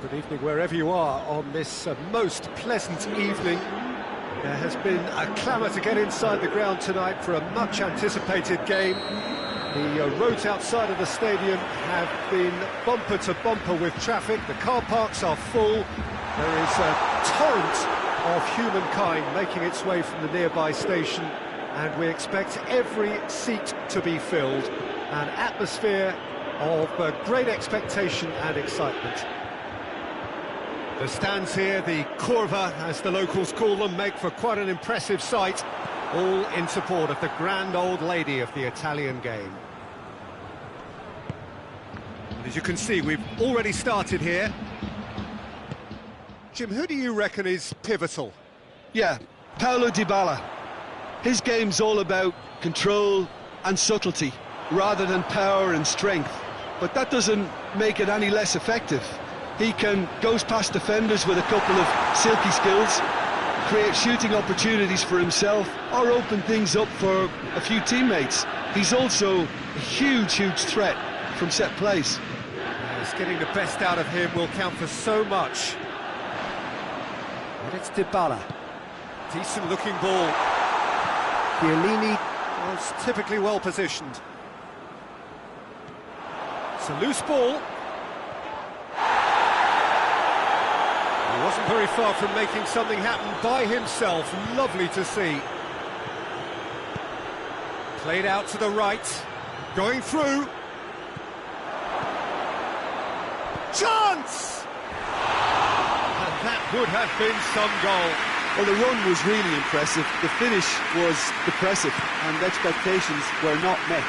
Good evening wherever you are on this most pleasant evening. There has been a clamour to get inside the ground tonight for a much-anticipated game. The roads outside of the stadium have been bumper to bumper with traffic. The car parks are full. There is a torrent of humankind making its way from the nearby station, and we expect every seat to be filled. An atmosphere of great expectation and excitement. The stands here, the curva, as the locals call them, make for quite an impressive sight, all in support of the grand old lady of the Italian game. And as you can see, we've already started here. Jim, who do you reckon is pivotal? Yeah, Paulo Dybala. His game's all about control and subtlety, rather than power and strength. But that doesn't make it any less effective. He goes past defenders with a couple of silky skills, create shooting opportunities for himself, or open things up for a few teammates. He's also a huge threat from set plays. Yes, getting the best out of him will count for so much. But it's Dybala. Decent looking ball. Chiellini was typically well positioned. It's a loose ball. He wasn't very far from making something happen by himself. Lovely to see. Played out to the right. Going through. Chance! And that would have been some goal. Well, the run was really impressive. The finish was depressive, and expectations were not met.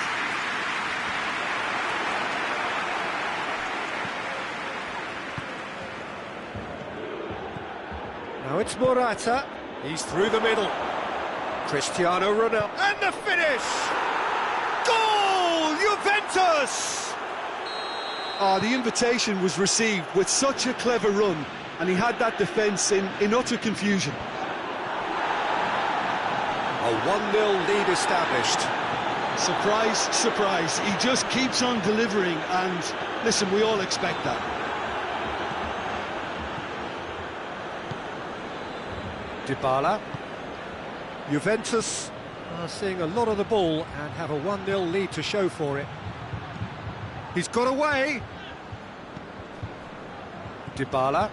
Now it's Morata. He's through the middle. Cristiano Ronaldo. And the finish! Goal! Juventus! The invitation was received with such a clever run, and he had that defence in utter confusion. A 1-0 lead established. Surprise, surprise. He just keeps on delivering, and listen, we all expect that. Dybala. Juventus are seeing a lot of the ball and have a 1-0 lead to show for it. He's got away. Dybala.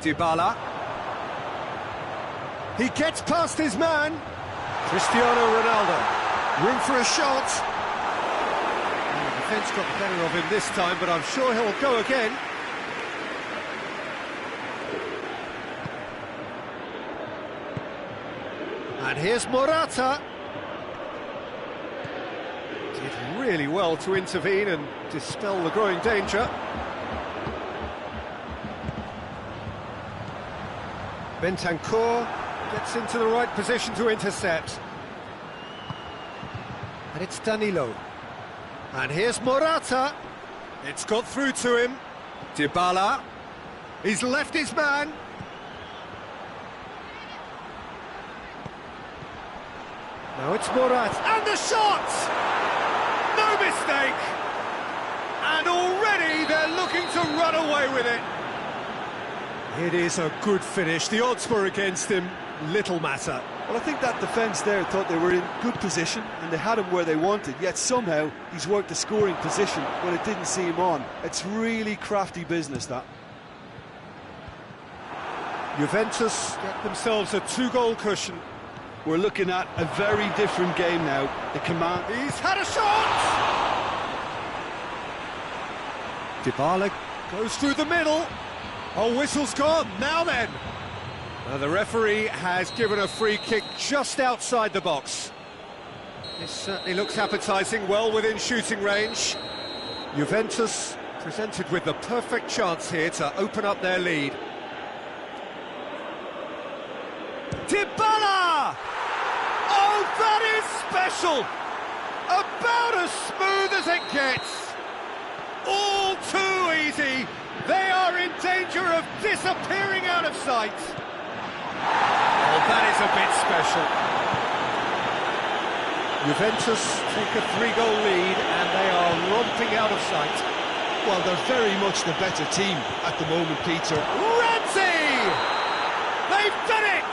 Dybala. He gets past his man. Cristiano Ronaldo. Room for a shot. The defence got the better of him this time, but I'm sure he'll go again. And here's Morata. Did really well to intervene and dispel the growing danger. Bentancur gets into the right position to intercept. And it's Danilo. And here's Morata. It's got through to him. Dybala. He's left his man. Now it's Morata, and the shot! No mistake! And already they're looking to run away with it. It is a good finish. The odds were against him. Little matter. Well, I think that defence there thought they were in good position, and they had him where they wanted, yet somehow he's worked the scoring position when it didn't see him on. It's really crafty business, that. Juventus get themselves a 2-goal cushion. We're looking at a very different game now. The command... He's had a shot! Dybala goes through the middle. Oh, whistle's gone. Now then. The referee has given a free kick just outside the box. This certainly looks appetising, well within shooting range. Juventus presented with the perfect chance here to open up their lead. Dybala! Oh, that is special! About as smooth as it gets. All too easy. They are in danger of disappearing out of sight. Oh, that is a bit special. Juventus take a 3-goal lead and they are romping out of sight. Well, they're very much the better team at the moment, Peter. Ramsey! They've done it!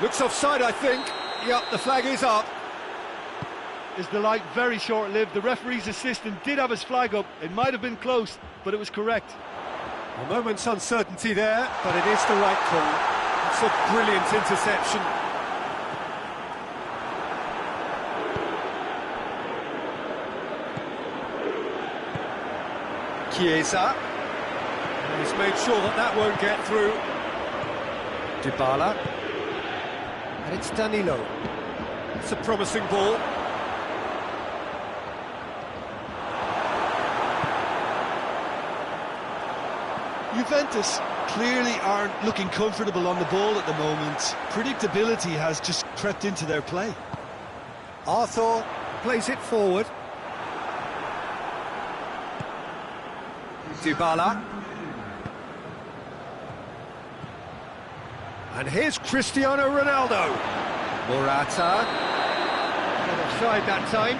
Looks offside, I think. Yep, the flag is up. Is the light very short-lived? The referee's assistant did have his flag up. It might have been close, but it was correct. A moment's uncertainty there, but it is the right call. It's a brilliant interception. Chiesa. And he's made sure that that won't get through. Dybala. And it's Danilo. It's a promising ball. Juventus clearly aren't looking comfortable on the ball at the moment. Predictability has just crept into their play. Arthur plays it forward. Dybala. And here's Cristiano Ronaldo. Morata. Not offside that time.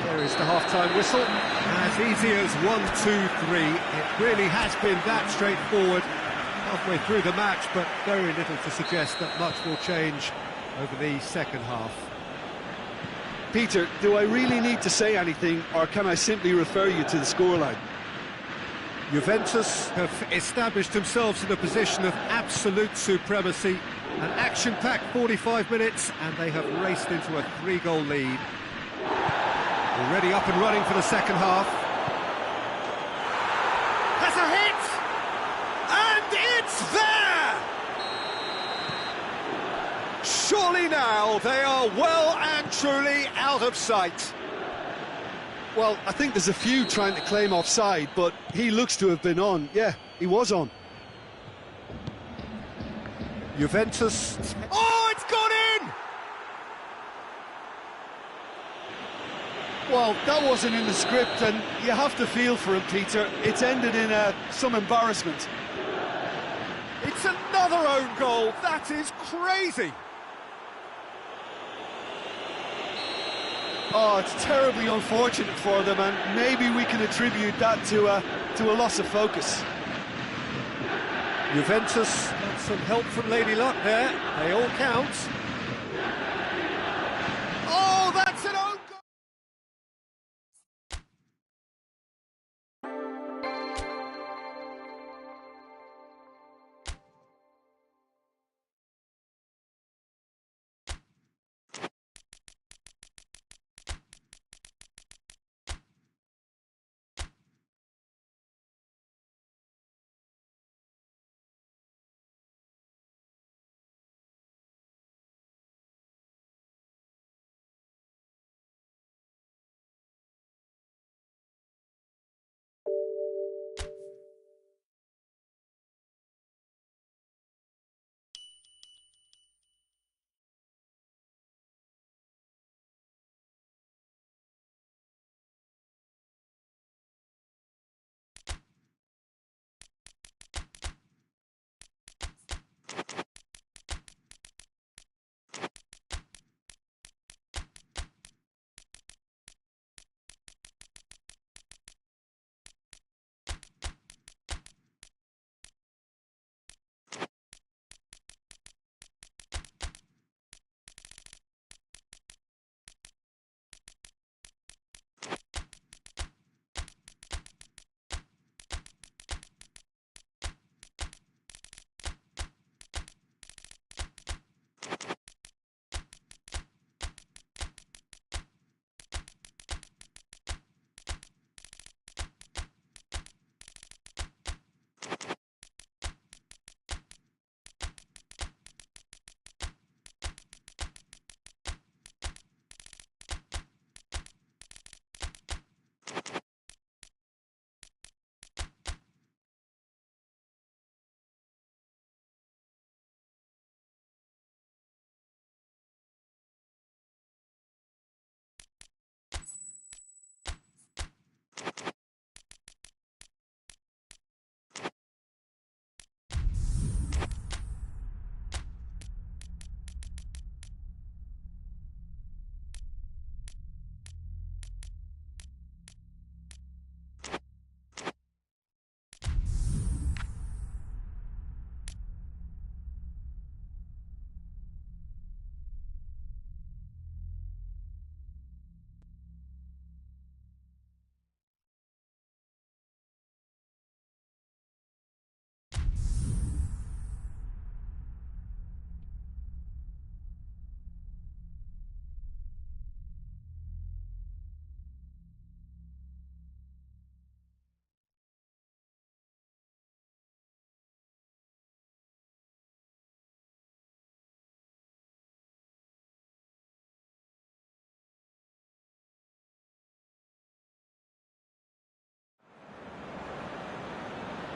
There is the half-time whistle. As easy as 1-2-3. It really has been that straightforward halfway through the match, but very little to suggest that much will change over the second half. Peter, do I really need to say anything, or can I simply refer you to the scoreline? Juventus have established themselves in a position of absolute supremacy. An action-packed 45 minutes, and they have raced into a 3-goal lead. Already up and running for the second half. Has a hit! And it's there! Surely now they are well and truly out of sight. Well, I think there's a few trying to claim offside, but he looks to have been on. Yeah, he was on. Juventus... Oh, it's gone in! Well, that wasn't in the script, and you have to feel for him, Peter. It's ended in some embarrassment. It's another own goal. That is crazy. Oh, it's terribly unfortunate for them, and maybe we can attribute that to a loss of focus. Juventus got some help from Lady Luck there. They all count. Oh, that's an own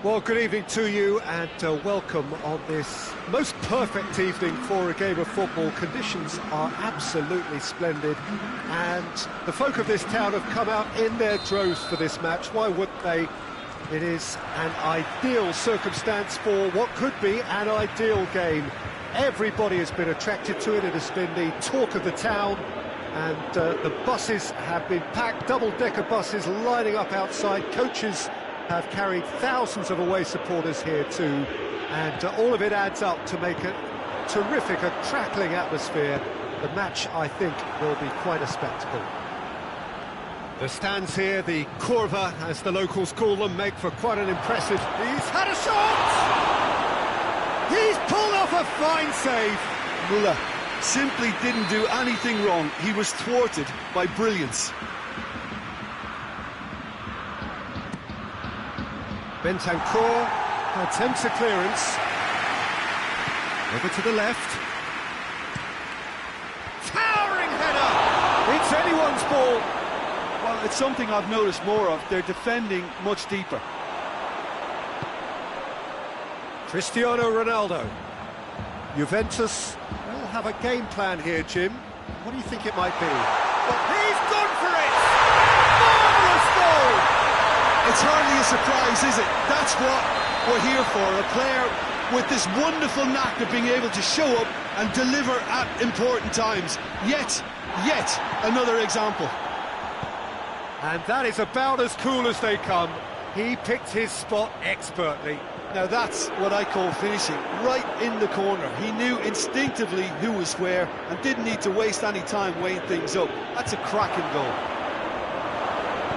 Well, good evening to you and welcome on this most perfect evening for a game of football. Conditions are absolutely splendid and the folk of this town have come out in their droves for this match. Why wouldn't they? It is an ideal circumstance for what could be an ideal game. Everybody has been attracted to it. It has been the talk of the town and the buses have been packed, double-decker buses lining up outside. Coaches have carried thousands of away supporters here too, and all of it adds up to make a terrific, a crackling atmosphere. The match, I think, will be quite a spectacle. The stands here, the curva, as the locals call them, make for quite an impressive... He's had a shot! He's pulled off a fine save! Müller simply didn't do anything wrong. He was thwarted by brilliance. Bentancur attempts a clearance. Over to the left. Towering header! It's anyone's ball. Well, it's something I've noticed more of. They're defending much deeper. Cristiano Ronaldo. Juventus will have a game plan here, Jim. What do you think it might be? Well, he's gone for it! Marvellous goal! It's hardly a surprise, is it? That's what we're here for. A player with this wonderful knack of being able to show up and deliver at important times. Yet another example. And that is about as cool as they come. He picked his spot expertly. Now that's what I call finishing, right in the corner. He knew instinctively who was where and didn't need to waste any time weighing things up. That's a cracking goal.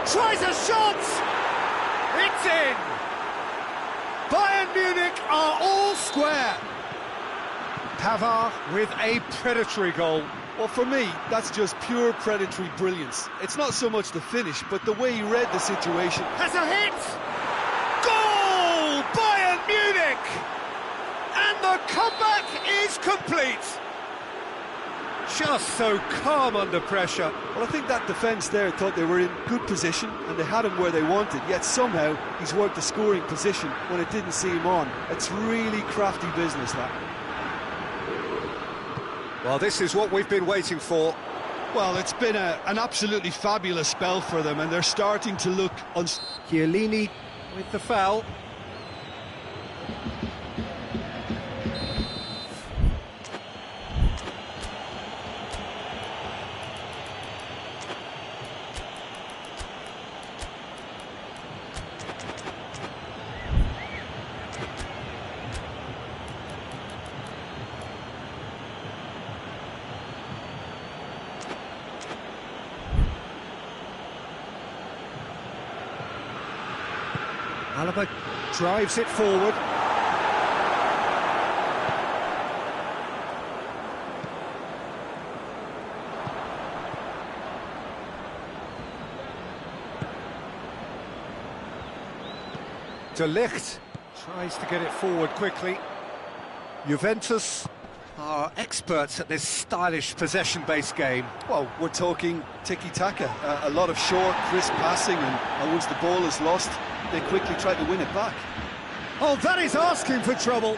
Tries a shot! It's in! Bayern Munich are all square. Pavard with a predatory goal. Well, for me, that's just pure predatory brilliance. It's not so much the finish, but the way he read the situation. Has a hit! Goal! Bayern Munich! And the comeback is complete. Just so calm under pressure. Well, I think that defence there thought they were in good position and they had him where they wanted, yet somehow he's worked the scoring position when it didn't see him on. It's really crafty business, that. Well, this is what we've been waiting for. Well, it's been an absolutely fabulous spell for them and they're starting to look... Chiellini with the foul. Alaba drives it forward. De Ligt tries to get it forward quickly. Juventus are experts at this stylish possession-based game. Well, we're talking tiki-taka, a lot of short, crisp passing, and once the ball is lost, they quickly try to win it back. Oh, that is asking for trouble.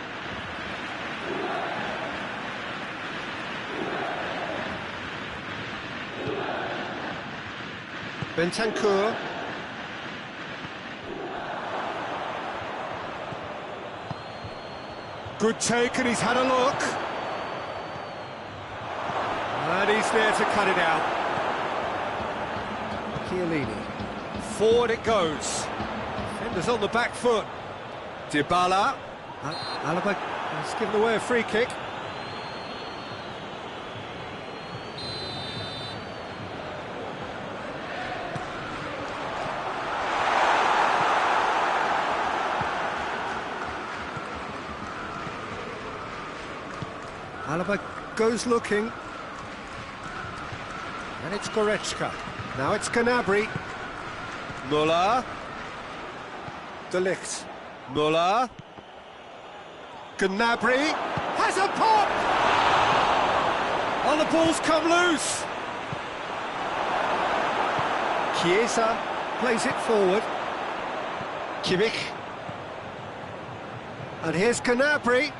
Bentancur. Good take, and he's had a look. And he's there to cut it out. Chiellini. Forward it goes. Defenders on the back foot. Dybala. Alaba has given away a free kick. Alaba goes looking. And it's Goretzka. Now it's Gnabry. Müller. De Ligt. Müller. Gnabry has a pop! Oh, the ball's come loose. Chiesa plays it forward. Kimmich. And here's Gnabry.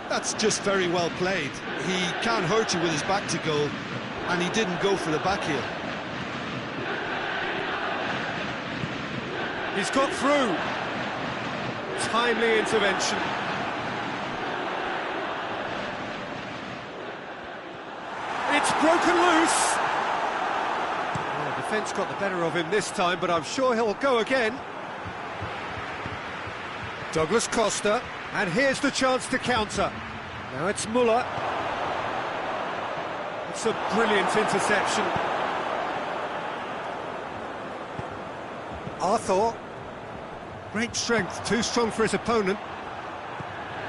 That's just very well played. He can't hurt you with his back to goal, and he didn't go for the back heel. He's got through. Timely intervention. It's broken loose. Oh, defence got the better of him this time, but I'm sure he'll go again. Douglas Costa, and here's the chance to counter. Now it's Muller. It's a brilliant interception. Arthur. Great strength, too strong for his opponent.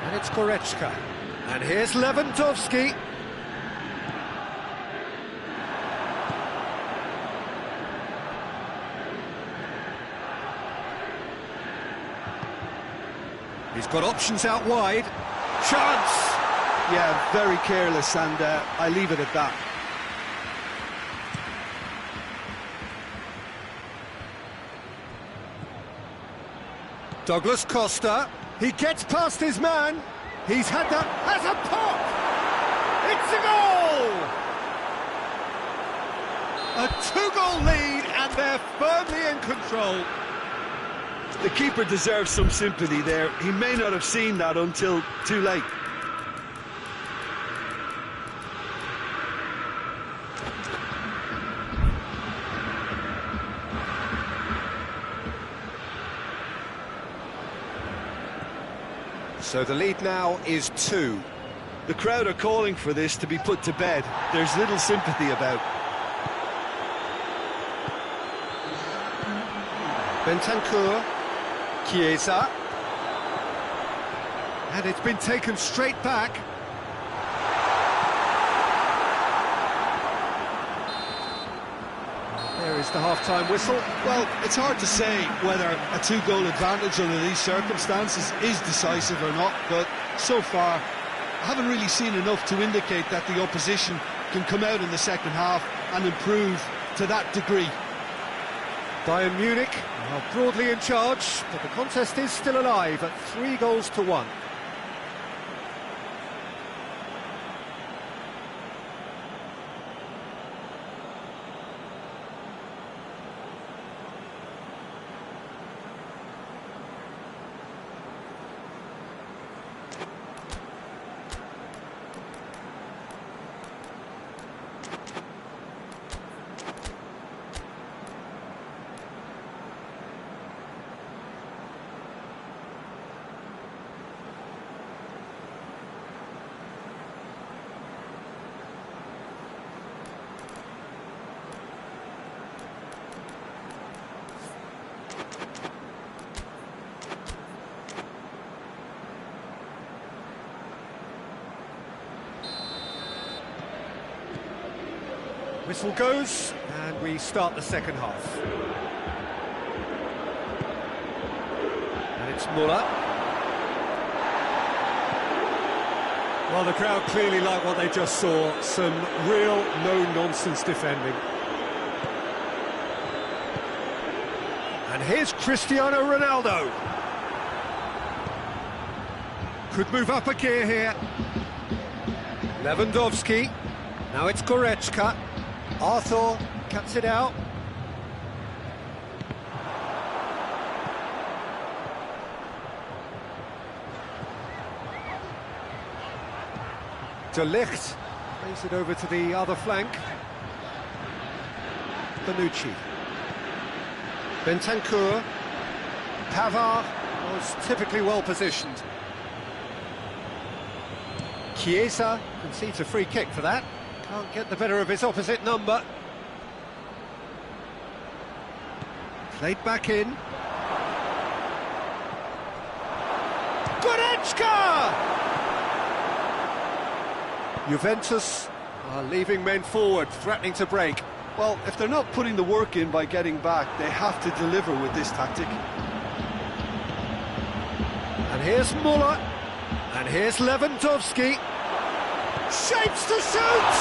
And it's Goretzka. And here's Lewandowski. He's got options out wide. Chance! Yeah, very careless, and I leave it at that. Douglas Costa, he gets past his man. He's had that, has a pop! It's a goal! A two-goal lead, and they're firmly in control. The keeper deserves some sympathy there. He may not have seen that until too late. So the lead now is 2. The crowd are calling for this to be put to bed. There's little sympathy about. Bentancur, Chiesa, and it's been taken straight back. There is the half-time whistle. Well, it's hard to say whether a two-goal advantage under these circumstances is decisive or not, but so far I haven't really seen enough to indicate that the opposition can come out in the second half and improve to that degree. Bayern Munich are broadly in charge, but the contest is still alive at 3-1. Whistle goes, and we start the second half. And it's Muller. Well, the crowd clearly like what they just saw. Some real no-nonsense defending. And here's Cristiano Ronaldo. Could move up a gear here. Lewandowski. Now it's Goretzka. Arthur cuts it out. De Ligt plays it over to the other flank. Bonucci. Bentancur. Pavard was typically well positioned. Chiesa concedes a free kick for that. Can't get the better of his opposite number. Played back in. Goretzka! Juventus are leaving men forward, threatening to break. Well, if they're not putting the work in by getting back, they have to deliver with this tactic. And here's Muller. And here's Lewandowski. Shapes to shoot!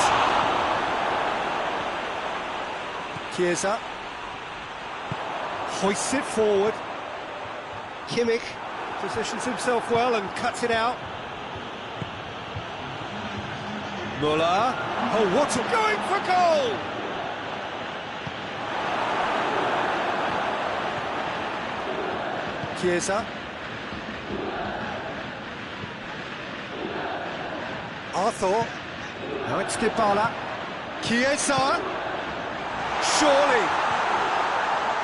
Chiesa. hoists it forward. Kimmich positions himself well and cuts it out. Müller. Oh, what a... going for goal! Chiesa. Arthur. Now it's Dybala. Chiesa. Surely.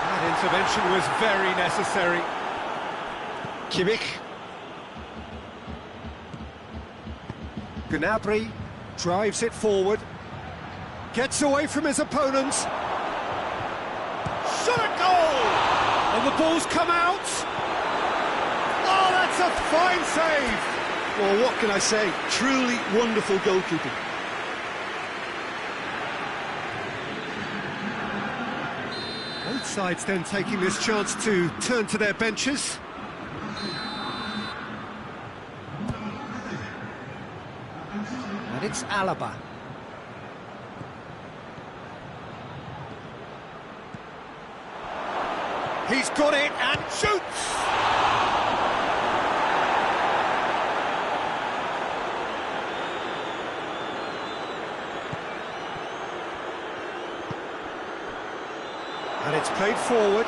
That intervention was very necessary. Kimmich. Gnabry drives it forward. Gets away from his opponents. Shot at goal! And the ball's come out. Oh, that's a fine save! Well, what can I say? Truly wonderful goalkeeping. Both sides then taking this chance to turn to their benches. And it's Alaba. He's got it and shoots! And it's played forward.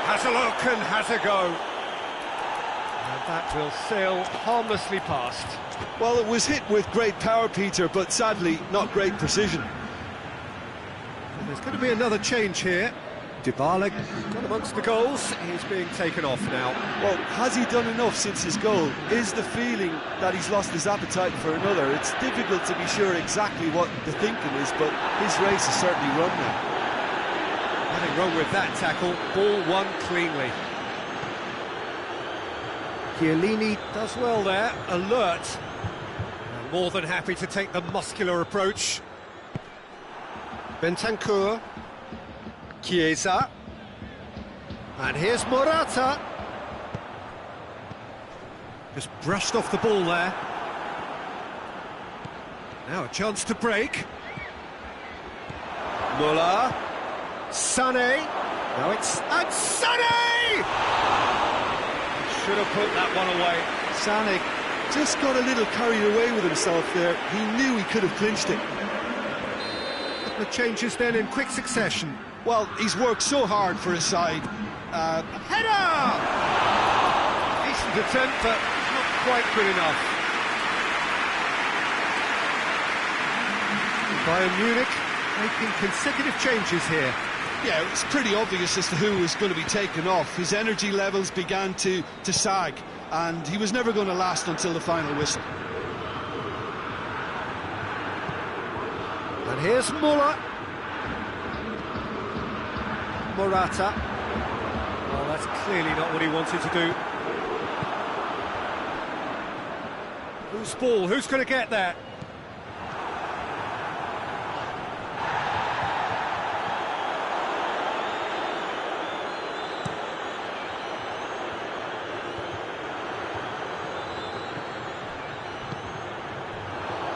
Has a look and has a go. And that will sail harmlessly past. Well, it was hit with great power, Peter, but sadly not great precision. And there's going to be another change here. Dybala got amongst the goals. He's being taken off now. Well, has he done enough since his goal? Is the feeling that he's lost his appetite for another? It's difficult to be sure exactly what the thinking is, but his race is certainly run now. Nothing wrong with that tackle. Ball won cleanly. Chiellini does well there, alert. And more than happy to take the muscular approach. Bentancur. Chiesa. And here's Morata. Just brushed off the ball there. Now a chance to break. Müller. Sané. Now it's... and Sané! Should have put that one away. Sané just got a little carried away with himself there. He knew he could have clinched it. The changes then in quick succession. Well, he's worked so hard for his side. Header! Decent attempt, but not quite good enough. Bayern Munich making consecutive changes here. Yeah, it's pretty obvious as to who was going to be taken off. His energy levels began to sag, and he was never going to last until the final whistle. And here's Müller. Morata. Well, that's clearly not what he wanted to do. Whose ball? Who's going to get that?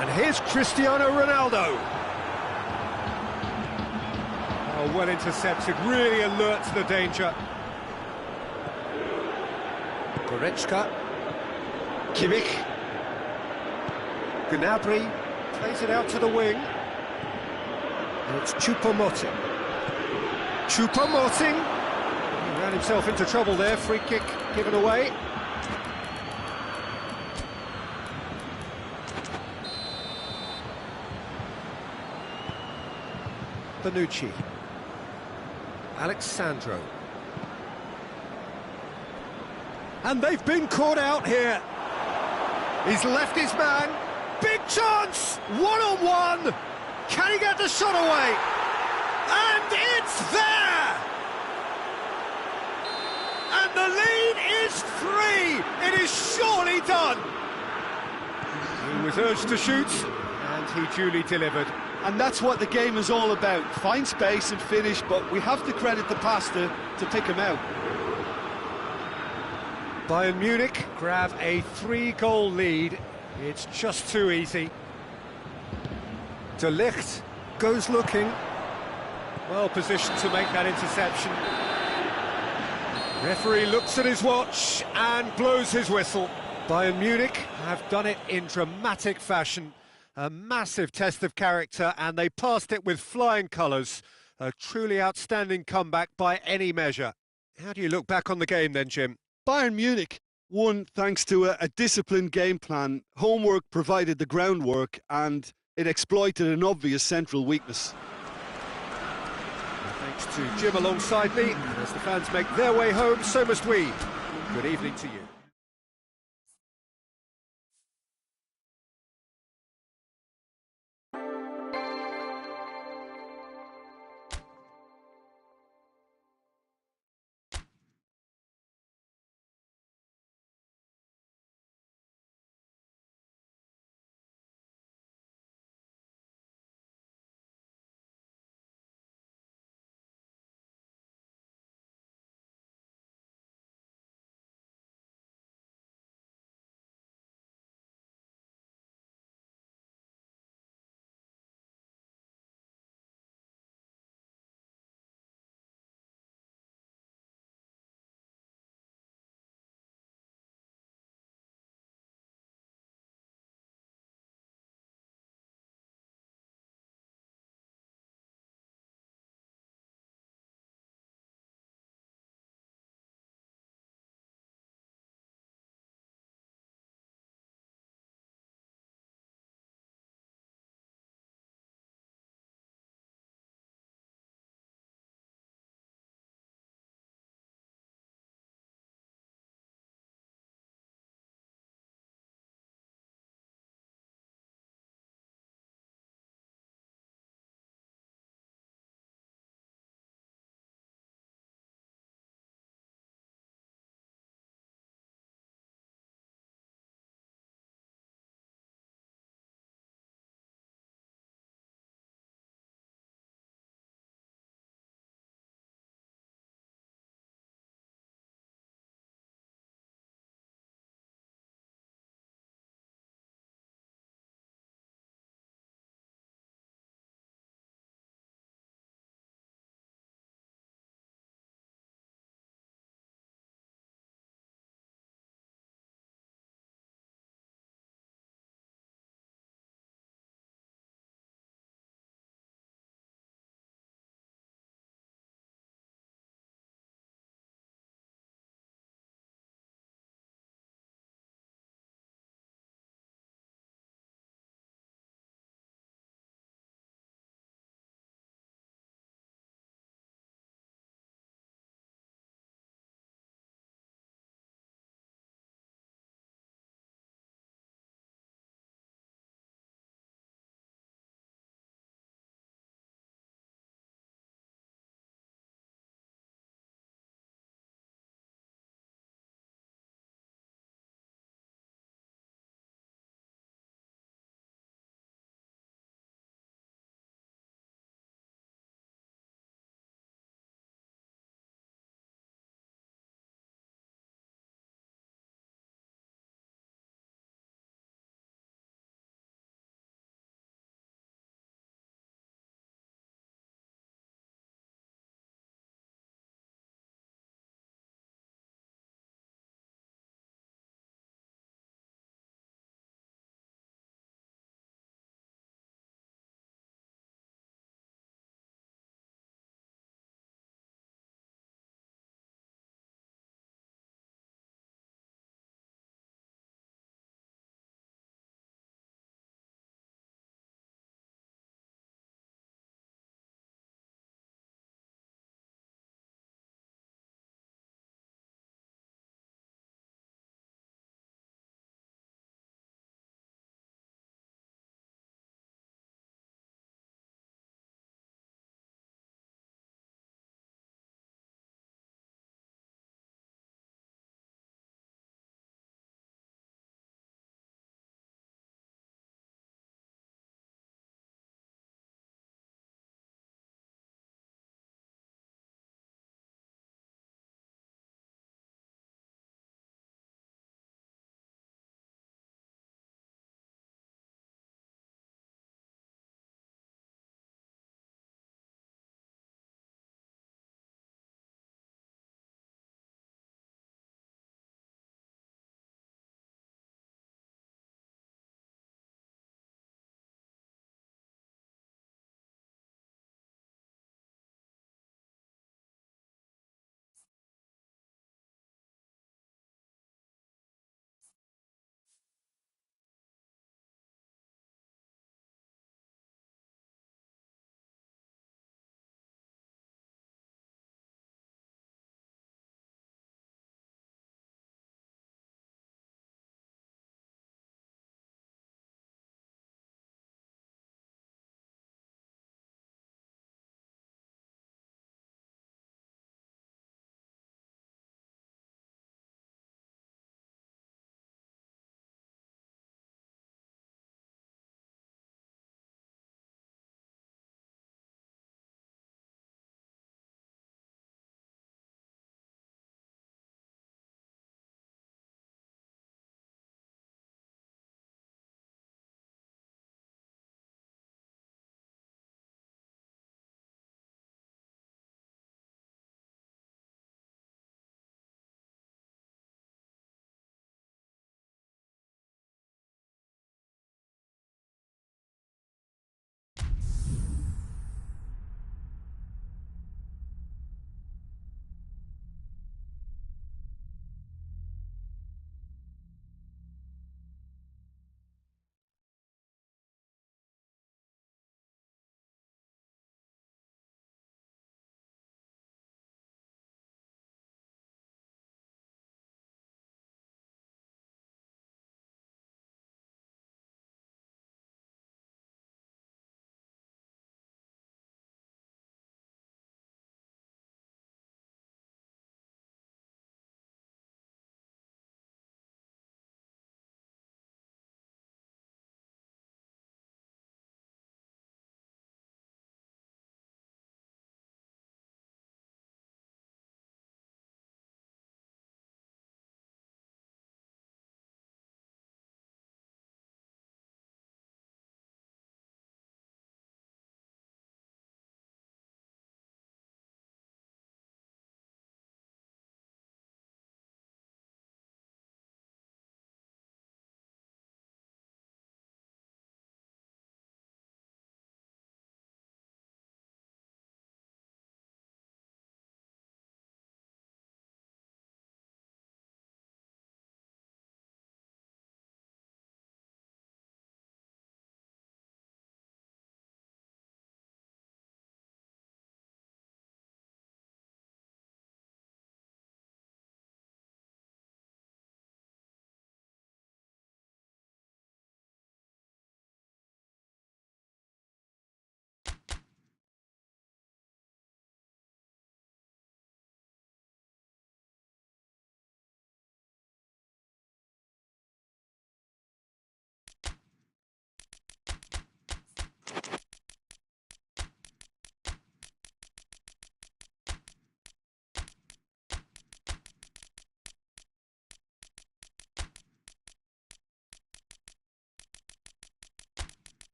And here's Cristiano Ronaldo. Oh, well intercepted, really alert to the danger. Goretzka. Kimmich. Gnabry plays it out to the wing. And it's Choupo-Moting. Choupo-Moting. He ran himself into trouble there, free kick given away. Bonucci. Alexandro. And they've been caught out here. He's left his man. Big chance! One-on-one! Can he get the shot away? And it's there! And the lead is 3! It is surely done! He was urged to shoot, and he duly delivered. And that's what the game is all about. Find space and finish, but we have to credit the pass to pick him out. Bayern Munich grab a 3-goal lead. It's just too easy. De Ligt goes looking. Well positioned to make that interception. Referee looks at his watch and blows his whistle. Bayern Munich have done it in dramatic fashion. A massive test of character, and they passed it with flying colours. A truly outstanding comeback by any measure. How do you look back on the game then, Jim? Bayern Munich won thanks to a disciplined game plan. Homework provided the groundwork, and it exploited an obvious central weakness. Thanks to Jim alongside me, and as the fans make their way home, so must we. Good evening to you.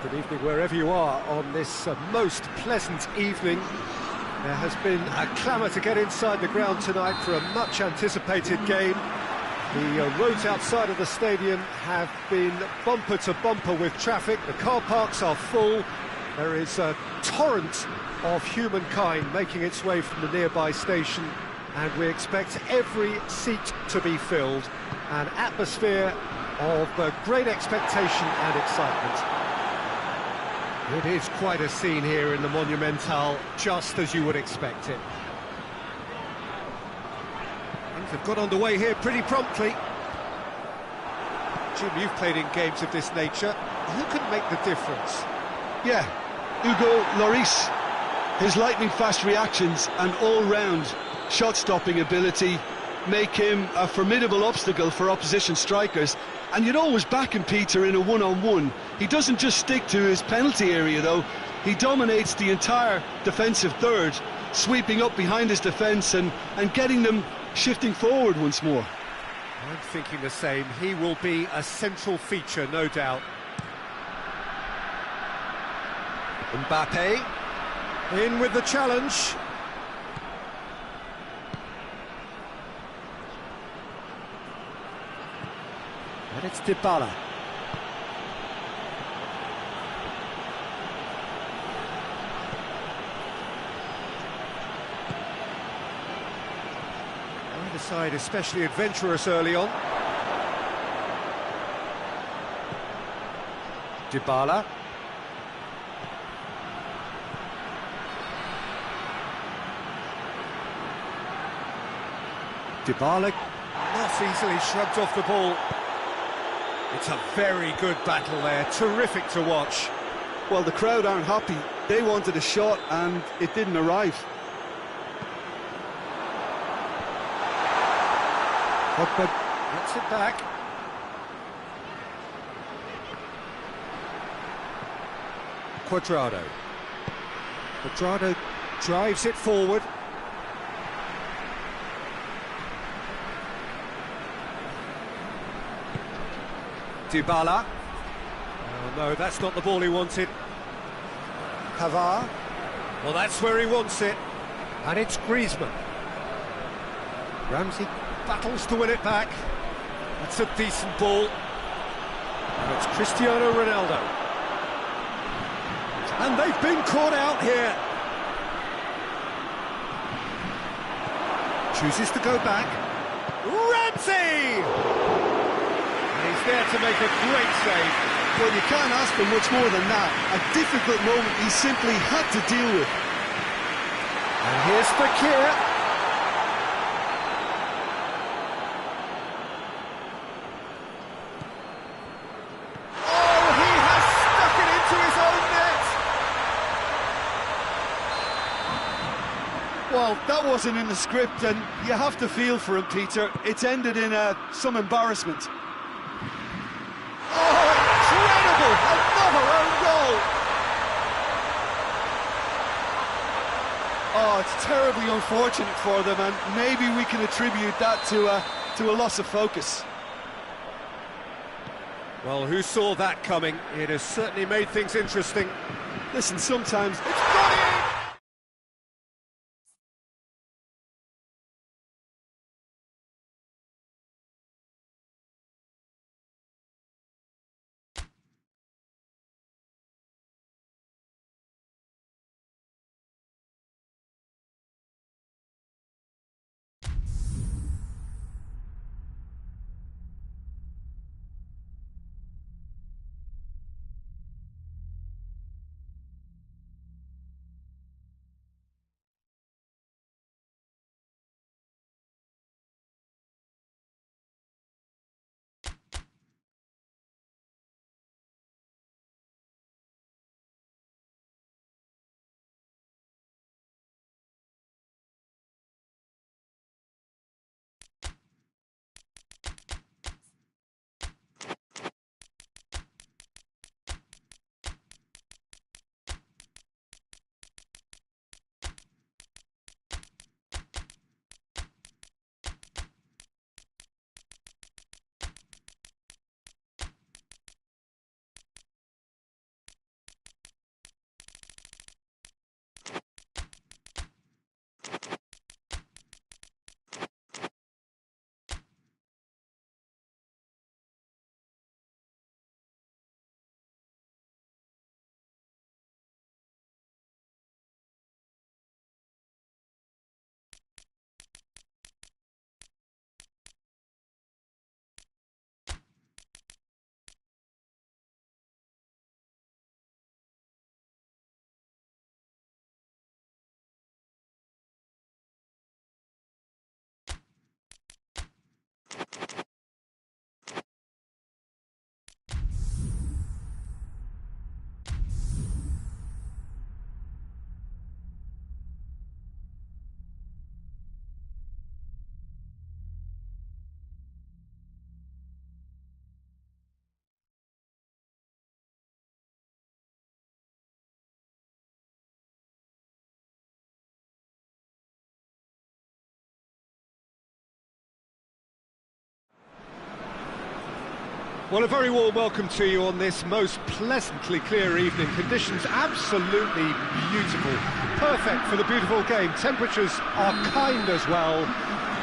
Good evening wherever you are on this most pleasant evening. There has been a clamour to get inside the ground tonight for a much anticipated game. The roads outside of the stadium have been bumper to bumper with traffic. The car parks are full. There is a torrent of humankind making its way from the nearby station, and we expect every seat to be filled. An atmosphere of great expectation and excitement. It is quite a scene here in the Monumental, just as you would expect it. Things have got underway here pretty promptly. Jim, you've played in games of this nature. Who can make the difference? Yeah, Hugo Lloris. His lightning-fast reactions and all-round shot-stopping ability make him a formidable obstacle for opposition strikers. And you'd always back him, Peter, in a one-on-one. He doesn't just stick to his penalty area, though. He dominates the entire defensive third, sweeping up behind his defence and getting them shifting forward once more. I'm thinking the same. He will be a central feature, no doubt. Mbappe, in with the challenge. And it's Dybala. Either side especially adventurous early on. Dybala. Dybala not easily shrugged off the ball. It's a very good battle there, terrific to watch. Well, the crowd aren't happy. They wanted a shot and it didn't arrive. Pogba gets it back. Cuadrado. Cuadrado drives it forward. Dybala. Oh no, that's not the ball he wanted. Pavard. Well, that's where he wants it. And it's Griezmann. Ramsey battles to win it back. That's a decent ball. And it's Cristiano Ronaldo. And they've been caught out here. Chooses to go back. Ramsey! He's there to make a great save. Well, you can't ask for much more than that. A difficult moment he simply had to deal with. And here's Fekir. Oh, he has stuck it into his own net. Well, that wasn't in the script, and you have to feel for him, Peter. It's ended in some embarrassment. Another own goal! Oh, it's terribly unfortunate for them, and maybe we can attribute that to a loss of focus. Well, who saw that coming? It has certainly made things interesting. Listen, sometimes It's got in! Well, a very warm welcome to you on this most pleasantly clear evening. Conditions absolutely beautiful. Perfect for the beautiful game. Temperatures are kind as well.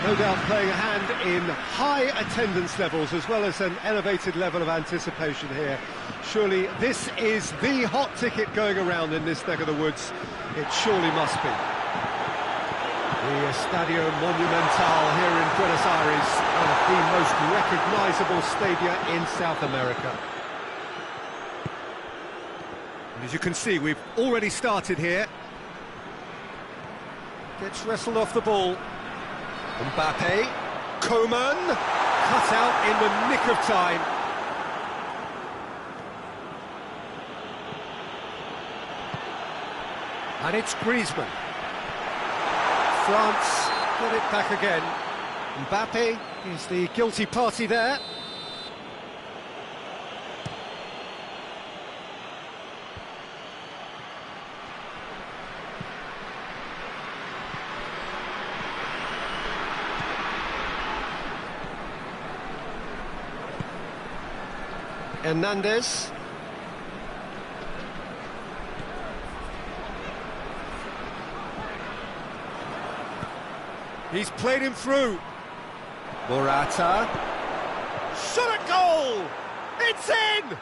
No doubt playing a hand in high attendance levels as well as an elevated level of anticipation here. Surely this is the hot ticket going around in this neck of the woods. It surely must be. The Estadio Monumental here in Buenos Aires, one of the most recognisable stadia in South America. And as you can see, we've already started here. Gets wrestled off the ball. Mbappe, Coman, cut out in the nick of time. And it's Griezmann. France got it back again. Mbappe is the guilty party there. Hernandez. He's played him through. Morata. Shot at goal! It's in!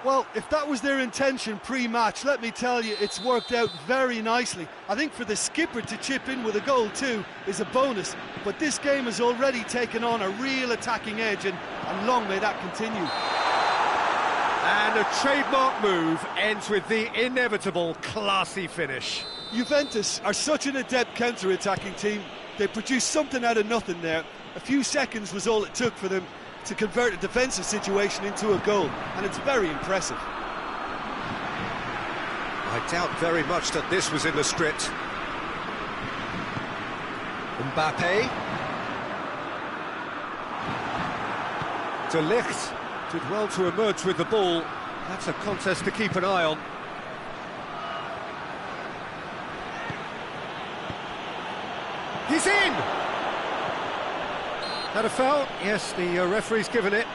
Well, if that was their intention pre-match, let me tell you, it's worked out very nicely. I think for the skipper to chip in with a goal too is a bonus, but this game has already taken on a real attacking edge, and long may that continue. And a trademark move ends with the inevitable classy finish. Juventus are such an adept counter-attacking team. They produced something out of nothing there. A few seconds was all it took for them to convert a defensive situation into a goal, and it's very impressive. I doubt very much that this was in the script. Mbappe. De Ligt did well to emerge with the ball. That's a contest to keep an eye on. He's in! Had a foul? Yes, the referee's given it.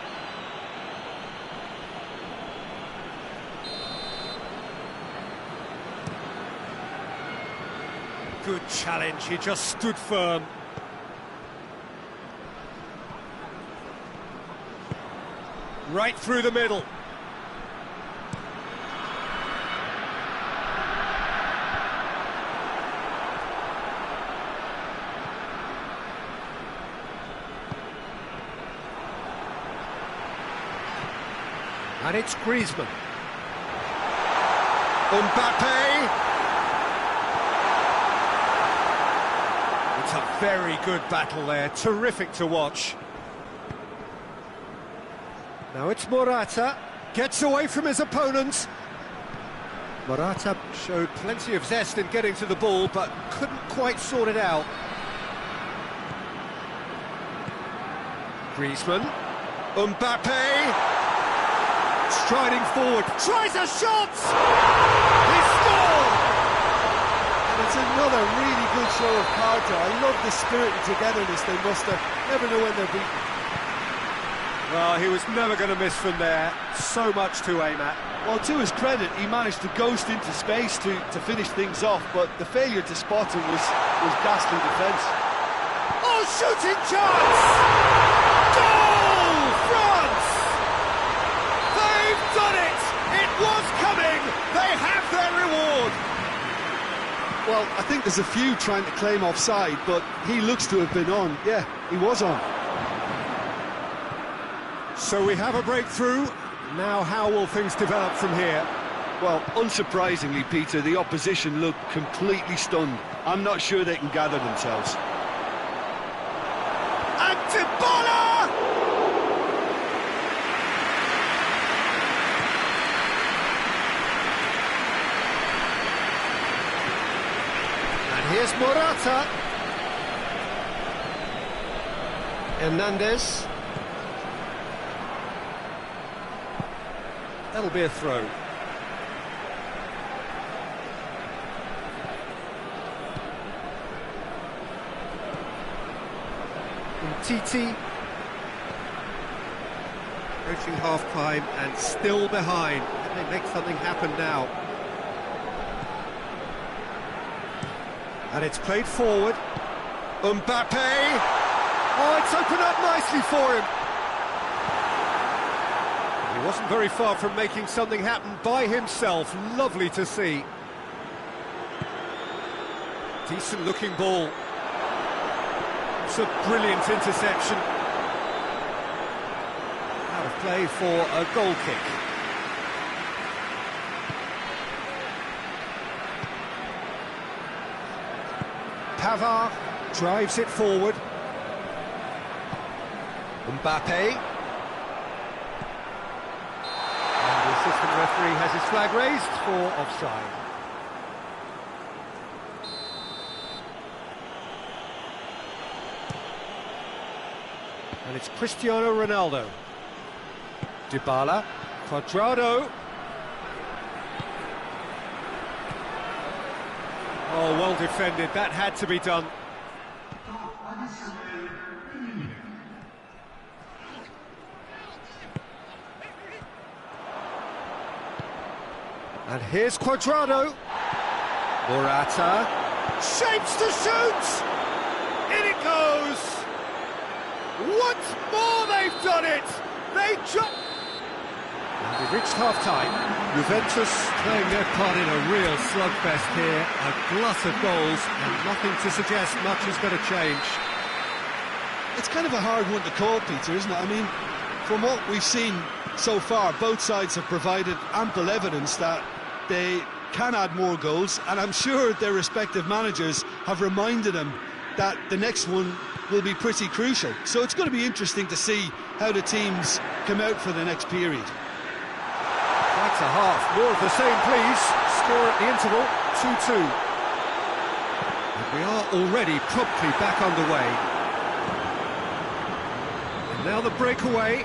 Good challenge, he just stood firm. Right through the middle. And it's Griezmann. Mbappe. It's a very good battle there, terrific to watch. Now it's Morata, gets away from his opponent. Morata showed plenty of zest in getting to the ball, but couldn't quite sort it out. Griezmann, Mbappe, striding forward, tries a shot! He scored! And it's another really good show of character. I love the spirit and togetherness they muster. Never know when they're beaten. Well, he was never going to miss from there. So much to aim at. Well, to his credit, he managed to ghost into space to finish things off, but the failure to spot him was ghastly defence. Oh, shooting chance! Goal, France! They've done it! It was coming! They have their reward! Well, I think there's a few trying to claim offside, but he looks to have been on. Yeah, he was on. So we have a breakthrough. Now how will things develop from here? Well, unsurprisingly, Peter, the opposition look completely stunned. I'm not sure they can gather themselves. And Dybala! And here's Morata. Hernandez. That'll be a throw. Titi. Approaching half-time and still behind. Can they make something happen now? And it's played forward. Mbappe! Oh, it's opened up nicely for him. He wasn't very far from making something happen by himself. Lovely to see. Decent-looking ball. It's a brilliant interception. Out of play for a goal kick. Pavard drives it forward. Mbappe. And the assistant referee has his flag raised for offside. And it's Cristiano Ronaldo. Dybala. Cuadrado. Oh, well defended. That had to be done. And here's Cuadrado. Morata. Shapes to shoot! In it goes! Once more they've done it! They jump! And they've reached half-time. Juventus playing their part in a real slugfest here. A glut of goals and nothing to suggest much is going to change. It's kind of a hard one to call, Peter, isn't it? I mean, from what we've seen so far, both sides have provided ample evidence that they can add more goals, and I'm sure their respective managers have reminded them that the next one will be pretty crucial. So it's going to be interesting to see how the teams come out for the next period. Quite a half. More of the same, please. Score at the interval, 2-2. And we are already promptly back underway. And now the breakaway.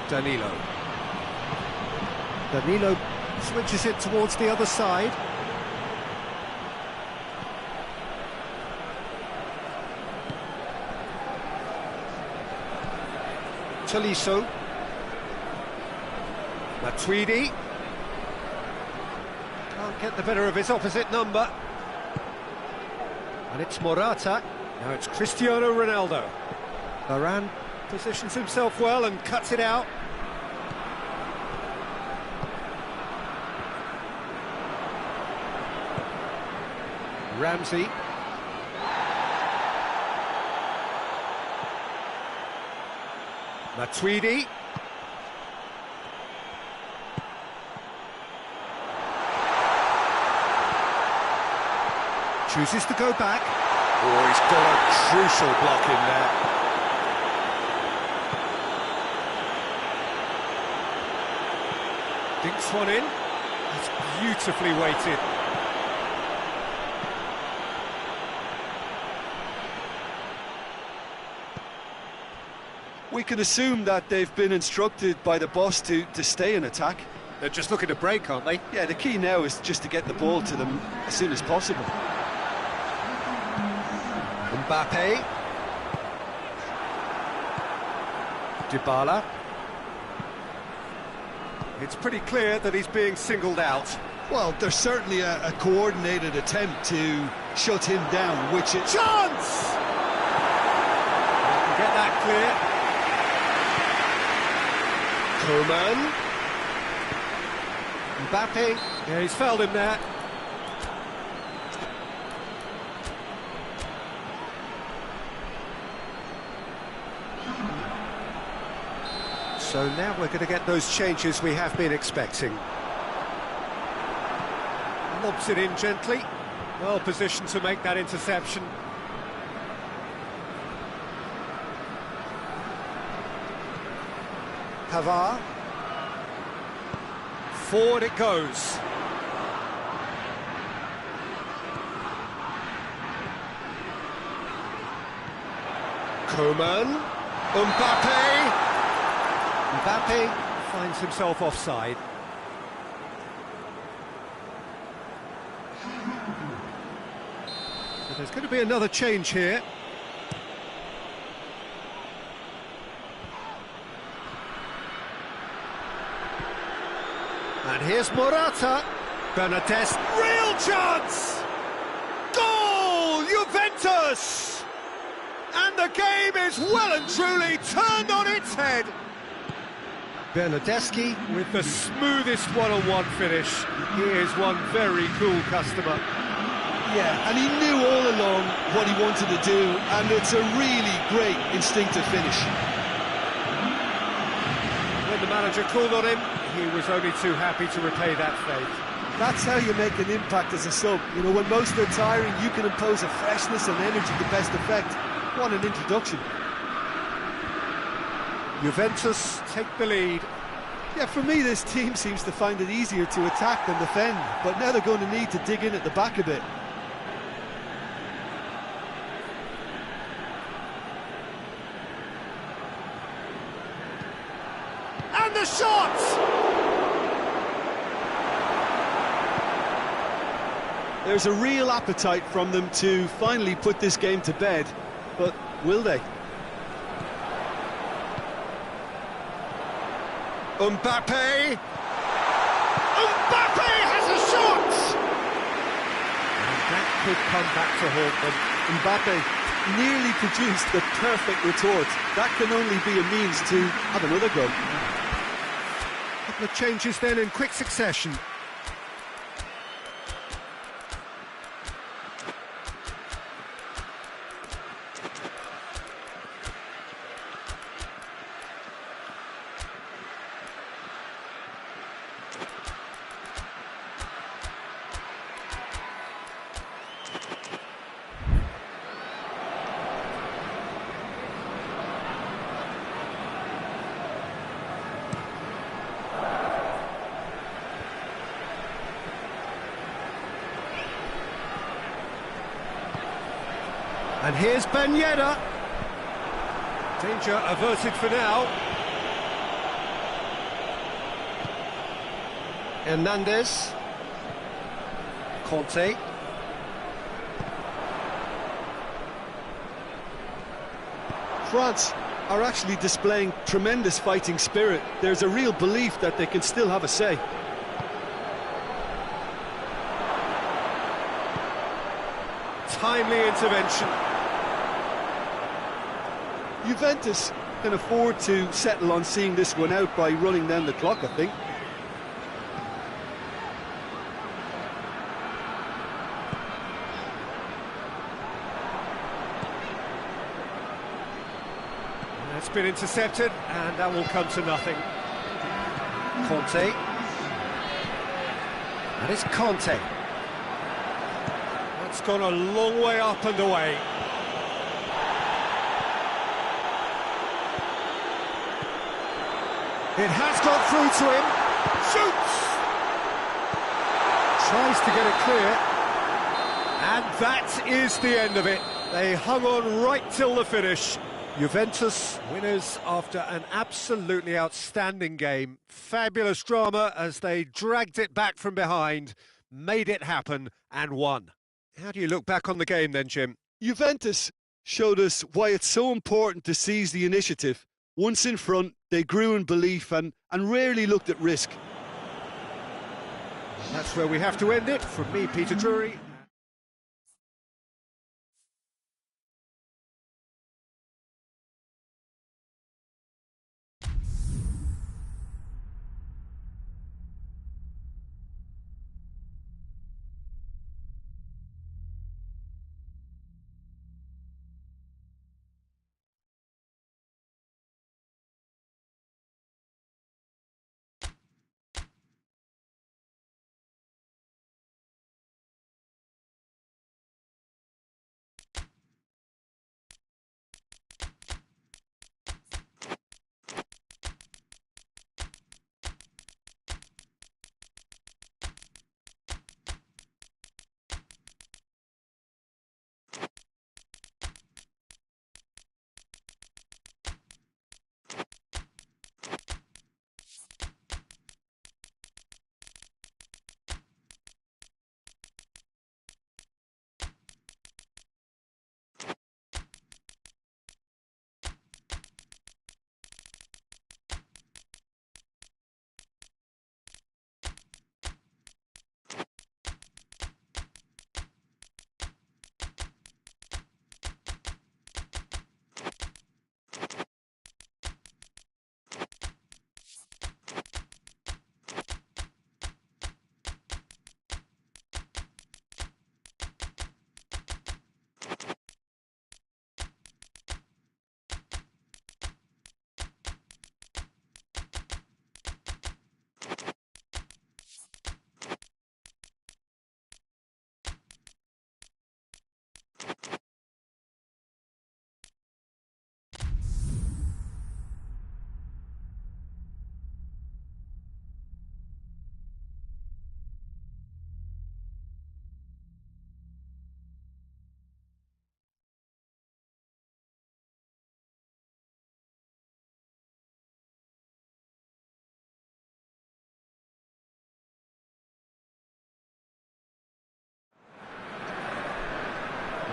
Danilo switches it towards the other side. Tolisso. Matuidi. Can't get the better of his opposite number. And it's Morata. Now it's Cristiano Ronaldo. Varane positions himself well and cuts it out. Ramsey. Matuidi. Chooses to go back. Oh, he's got a crucial block in there. Dinks one in. It's beautifully weighted. We can assume that they've been instructed by the boss to stay in attack. They're just looking to break, aren't they? Yeah, the key now is just to get the ball to them as soon as possible. Mbappe. Dybala. It's pretty clear that he's being singled out. Well, there's certainly a coordinated attempt to shut him down, which is... Chance! Get that clear. Coman. Mbappe. Yeah, he's fouled him there. So now we're going to get those changes we have been expecting. Lobs it in gently. Well positioned to make that interception. Pavard. Forward it goes. Coman. Mbappe. Mbappe finds himself offside. So there's going to be another change here. And here's Morata. Bernardes, real chance! Goal! Juventus! And the game is well and truly turned on its head. Bernardeschi with the smoothest one-on-one finish. He is one very cool customer. Yeah, and he knew all along what he wanted to do, and it's a really great instinctive finish. When the manager called on him, he was only too happy to repay that faith. That's how you make an impact as a sub. You know, when most are tiring, you can impose a freshness and energy to best effect. What an introduction. Juventus take the lead. Yeah, for me, this team seems to find it easier to attack than defend, but now they're going to need to dig in at the back a bit. And the shot! There's a real appetite from them to finally put this game to bed, but will they? Mbappe! Mbappe has a shot! And that could come back to haunt them. Mbappe nearly produced the perfect retort. That can only be a means to have another go. A couple of changes then in quick succession. And here's Ben Yedder. Danger averted for now. Hernandez. Conte. France are actually displaying tremendous fighting spirit. There's a real belief that they can still have a say. Timely intervention. Juventus can afford to settle on seeing this one out by running down the clock, I think. That's been intercepted, and that will come to nothing. Conte. That is Conte. That's gone a long way up and away. It has got through to him. Shoots! Tries to get it clear. And that is the end of it. They hung on right till the finish. Juventus winners after an absolutely outstanding game. Fabulous drama as they dragged it back from behind, made it happen and won. How do you look back on the game then, Jim? Juventus showed us why it's so important to seize the initiative. Once in front, they grew in belief and rarely looked at risk. That's where we have to end it. From me, Peter Drury.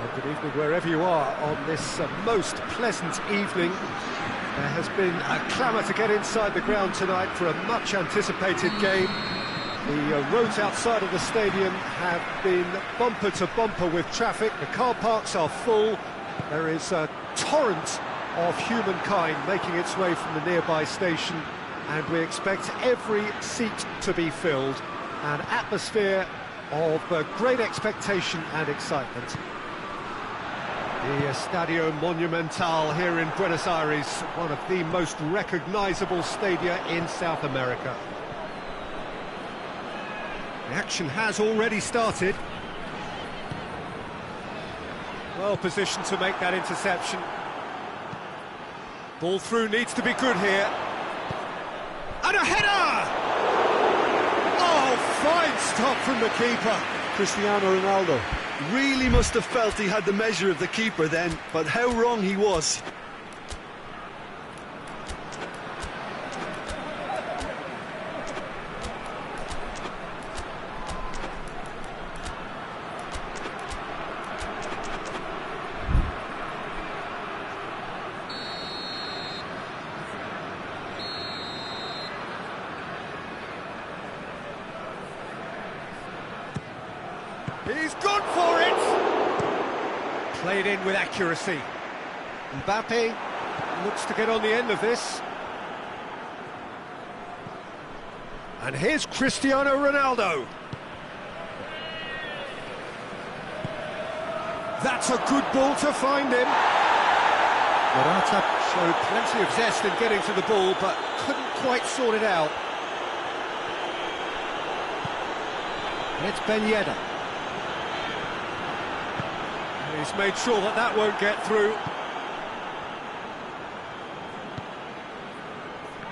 Well, good evening wherever you are on this most pleasant evening. There has been a clamour to get inside the ground tonight for a much-anticipated game. The roads outside of the stadium have been bumper to bumper with traffic. The car parks are full. There is a torrent of humankind making its way from the nearby station, and we expect every seat to be filled. An atmosphere of great expectation and excitement. The Estadio Monumental here in Buenos Aires, one of the most recognisable stadia in South America. The action has already started. Well positioned to make that interception. Ball through needs to be good here. And a header! Oh, fine stop from the keeper. Cristiano Ronaldo really must have felt he had the measure of the keeper then, but how wrong he was. He's gone for it! Played in with accuracy. Mbappe looks to get on the end of this. And here's Cristiano Ronaldo. That's a good ball to find him. Morata showed plenty of zest in getting to the ball, but couldn't quite sort it out. And it's Ben Yedder. He's made sure that that won't get through.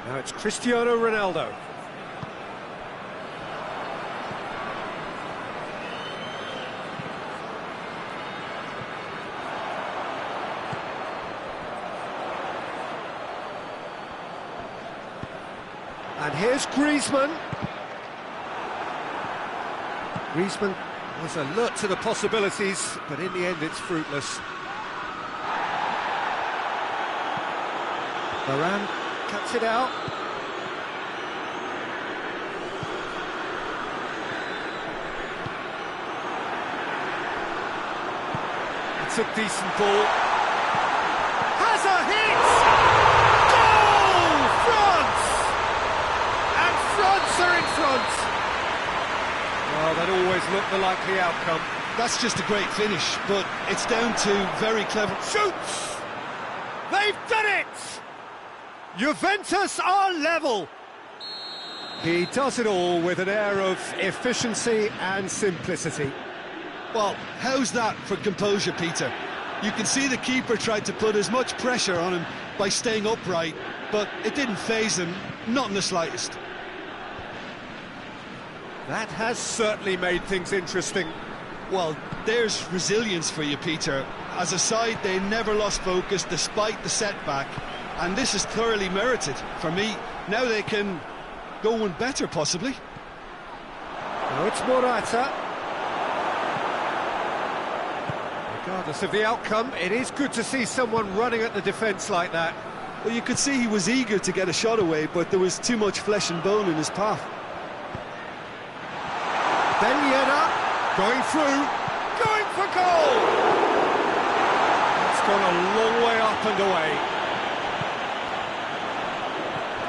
Now it's Cristiano Ronaldo. And here's Griezmann. Griezmann was alert to the possibilities, but in the end it's fruitless. Varane cuts it out. It's a decent ball. Has a hit! Goal! France! And France are in front! Well, that always looked the likely outcome. That's just a great finish, but it's down to very clever... Shoots! They've done it! Juventus are level! He does it all with an air of efficiency and simplicity. Well, how's that for composure, Peter? You can see the keeper tried to put as much pressure on him by staying upright, but it didn't faze him, not in the slightest. That has certainly made things interesting. Well, there's resilience for you, Peter. As a side, they never lost focus despite the setback, and this is thoroughly merited. For me, now they can go one better, possibly. Now it's Morata. Regardless of the outcome, it is good to see someone running at the defence like that. Well, you could see he was eager to get a shot away, but there was too much flesh and bone in his path. Ben Yedder, going through, going for goal! It's gone a long way up and away.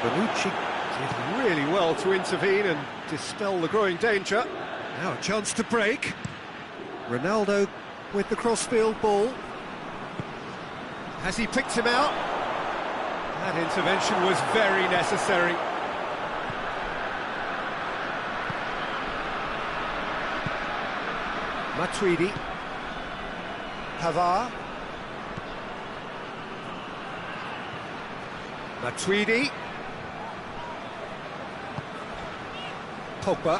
Bonucci did really well to intervene and dispel the growing danger. Now a chance to break. Ronaldo with the crossfield ball. Has he picked him out? That intervention was very necessary. Matuidi, Pavard, Matuidi, Pogba,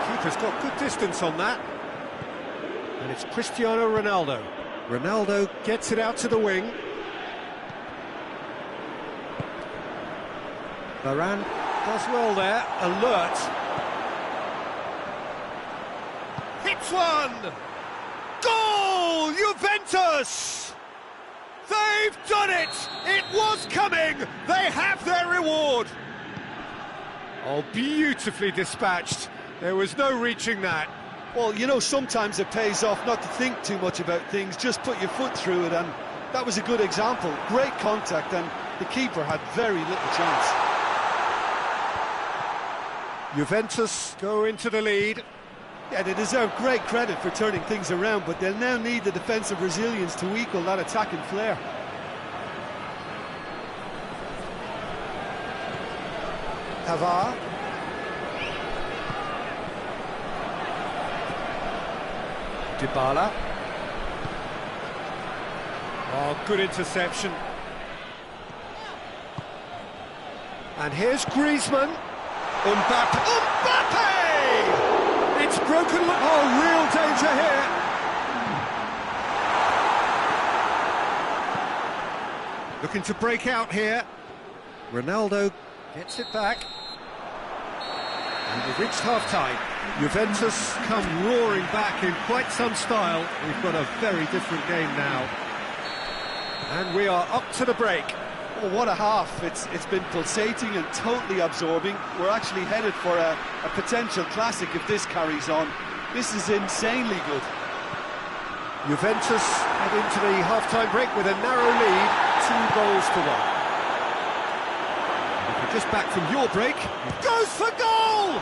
keeper's got good distance on that, and it's Cristiano Ronaldo. Ronaldo gets it out to the wing. Varane does well there, alert. shoots one! Goal! Juventus! They've done it! It was coming! They have their reward! Oh, beautifully dispatched. There was no reaching that. Well, you know, sometimes it pays off not to think too much about things, just put your foot through it, and that was a good example. Great contact, and the keeper had very little chance. Juventus go into the lead. Yeah, they deserve great credit for turning things around, but they'll now need the defensive resilience to equal that attacking flair. Pavard. Dybala. Oh, good interception. And here's Griezmann. Mbappe! It's broken. Oh, real danger here. Looking to break out here. Ronaldo gets it back. And we've reached half-time. Juventus come roaring back in quite some style. We've got a very different game now. And we are up to the break. Oh, what a half. It's been pulsating and totally absorbing. We're actually headed for a potential classic if this carries on. This is insanely good. Juventus head into the half-time break with a narrow lead, 2-1. If you're just back from your break, it goes for goal!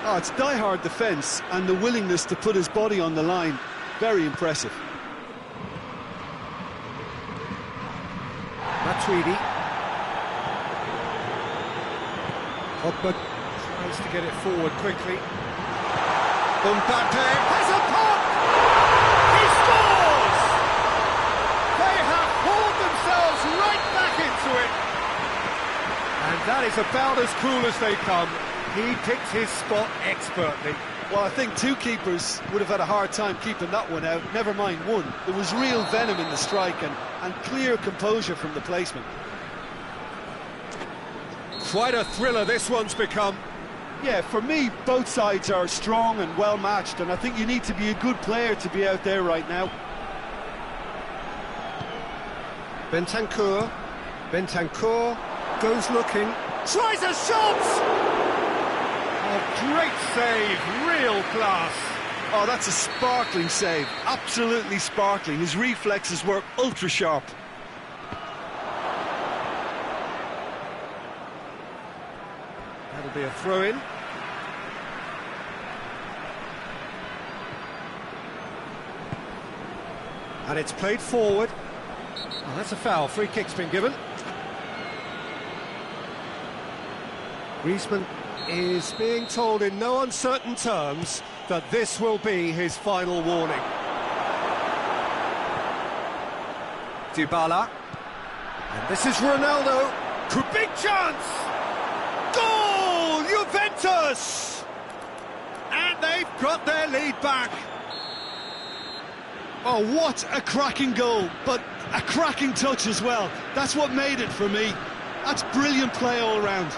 Oh, it's die-hard defence and the willingness to put his body on the line. Very impressive. Matuidi. Pogba tries to get it forward quickly. Mbappe has a pop! He scores! They have hauled themselves right back into it. And that is about as cool as they come. He picked his spot expertly. Well, I think two keepers would have had a hard time keeping that one out, never mind one. There was real venom in the strike and clear composure from the placement. Quite a thriller this one's become. Yeah, for me, both sides are strong and well-matched, and I think you need to be a good player to be out there right now. Bentancur goes looking, tries a shot! Oh, great save, real class. Oh, that's a sparkling save, absolutely sparkling. His reflexes were ultra-sharp. That'll be a throw-in. And it's played forward. Oh, that's a foul, free kick's been given. Griezmann is being told in no uncertain terms that this will be his final warning. Dybala. And this is Ronaldo. Big chance! Goal! Juventus! And they've got their lead back. Oh, what a cracking goal, but a cracking touch as well. That's what made it for me. That's brilliant play all round.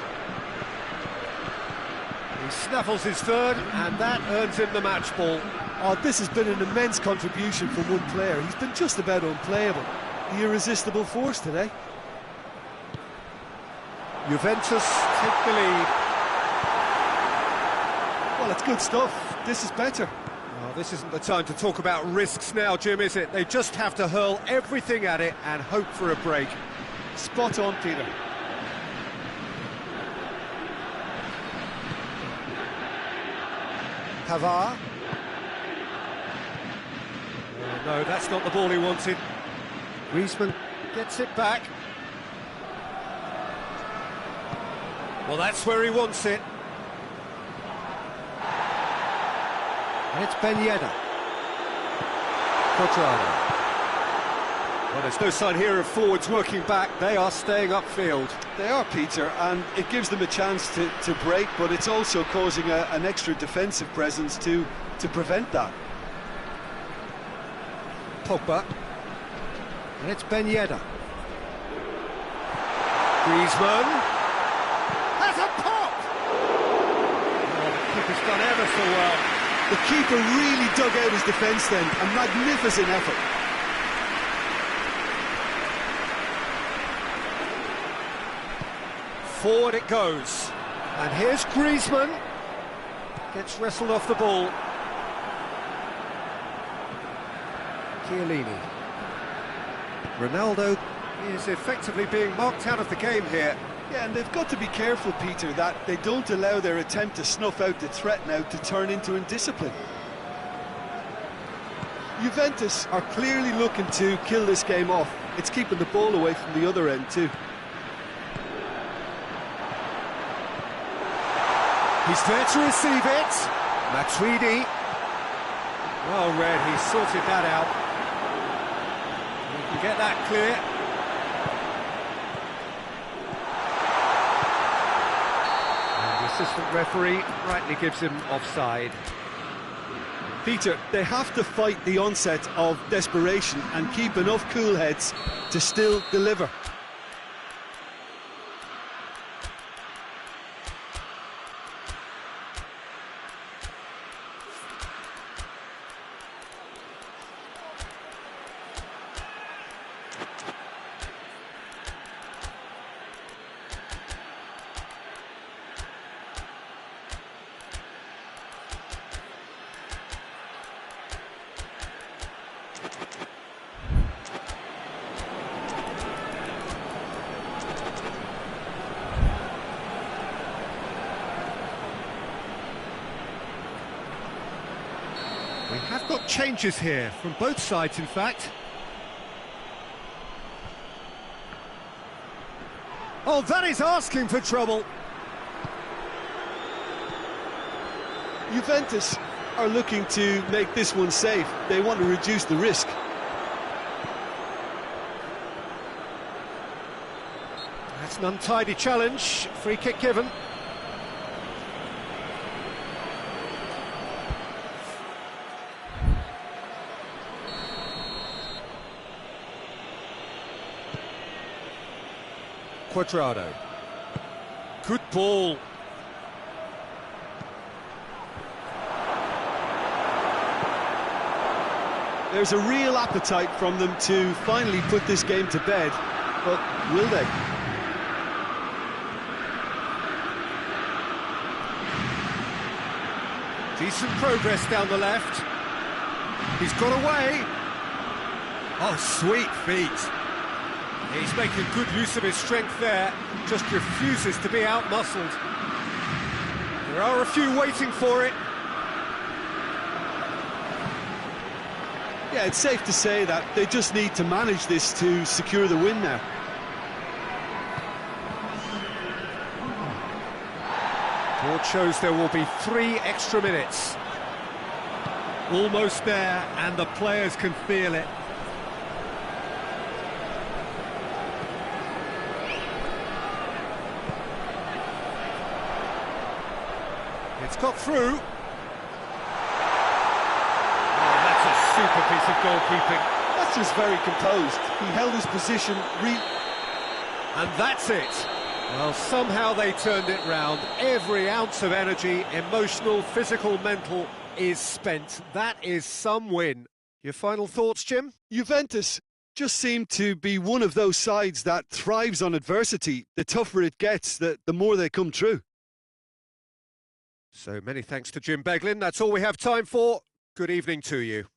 He snaffles his third, and that earns him the match ball. Oh, this has been an immense contribution from one player. He's been just about unplayable. The irresistible force today. Juventus take the lead. Well, it's good stuff. This is better. Oh, this isn't the time to talk about risks now, Jim, is it? They just have to hurl everything at it and hope for a break. Spot on, Peter. Pavard. Oh, no, that's not the ball he wanted. Griezmann gets it back. Well, that's where he wants it. And it's Ben Yedder. Quadrado. Well, there's no sign here of forwards working back. They are staying upfield. They are, Peter, and it gives them a chance to break, but it's also causing an extra defensive presence to prevent that. Pogba. And it's Ben Yedder. Griezmann. Has a pop! Oh, the keeper's tackle well. The keeper really dug out his defence then, a magnificent effort. Forward it goes. And here's Griezmann. Gets wrestled off the ball. Chiellini. Ronaldo is effectively being marked out of the game here. Yeah, and they've got to be careful, Peter, that they don't allow their attempt to snuff out the threat now to turn into indiscipline. Juventus are clearly looking to kill this game off. It's keeping the ball away from the other end too. He's there to receive it. Matuidi. Well read, he sorted that out. You can get that clear. And the assistant referee rightly gives him offside. Peter, they have to fight the onset of desperation and keep enough cool heads to still deliver. We have got changes here, from both sides in fact. Oh, that is asking for trouble. Juventus are looking to make this one safe. They want to reduce the risk. That's an untidy challenge, free kick given. Quadrado. Good ball. There's a real appetite from them to finally put this game to bed, but will they? Decent progress down the left. He's got away. Oh, sweet feet. He's making good use of his strength there, just refuses to be out-muscled. There are a few waiting for it. Yeah, it's safe to say that they just need to manage this to secure the win now. Board shows there will be 3 extra minutes. Almost there, and the players can feel it. It's got through. Oh, that's a super piece of goalkeeping. That's just very composed. He held his position And that's it. Well, somehow they turned it round. Every ounce of energy, emotional, physical, mental, is spent. That is some win. Your final thoughts, Jim? Juventus just seem to be one of those sides that thrives on adversity. The tougher it gets, the more they come through. So many thanks to Jim Beglin. That's all we have time for. Good evening to you.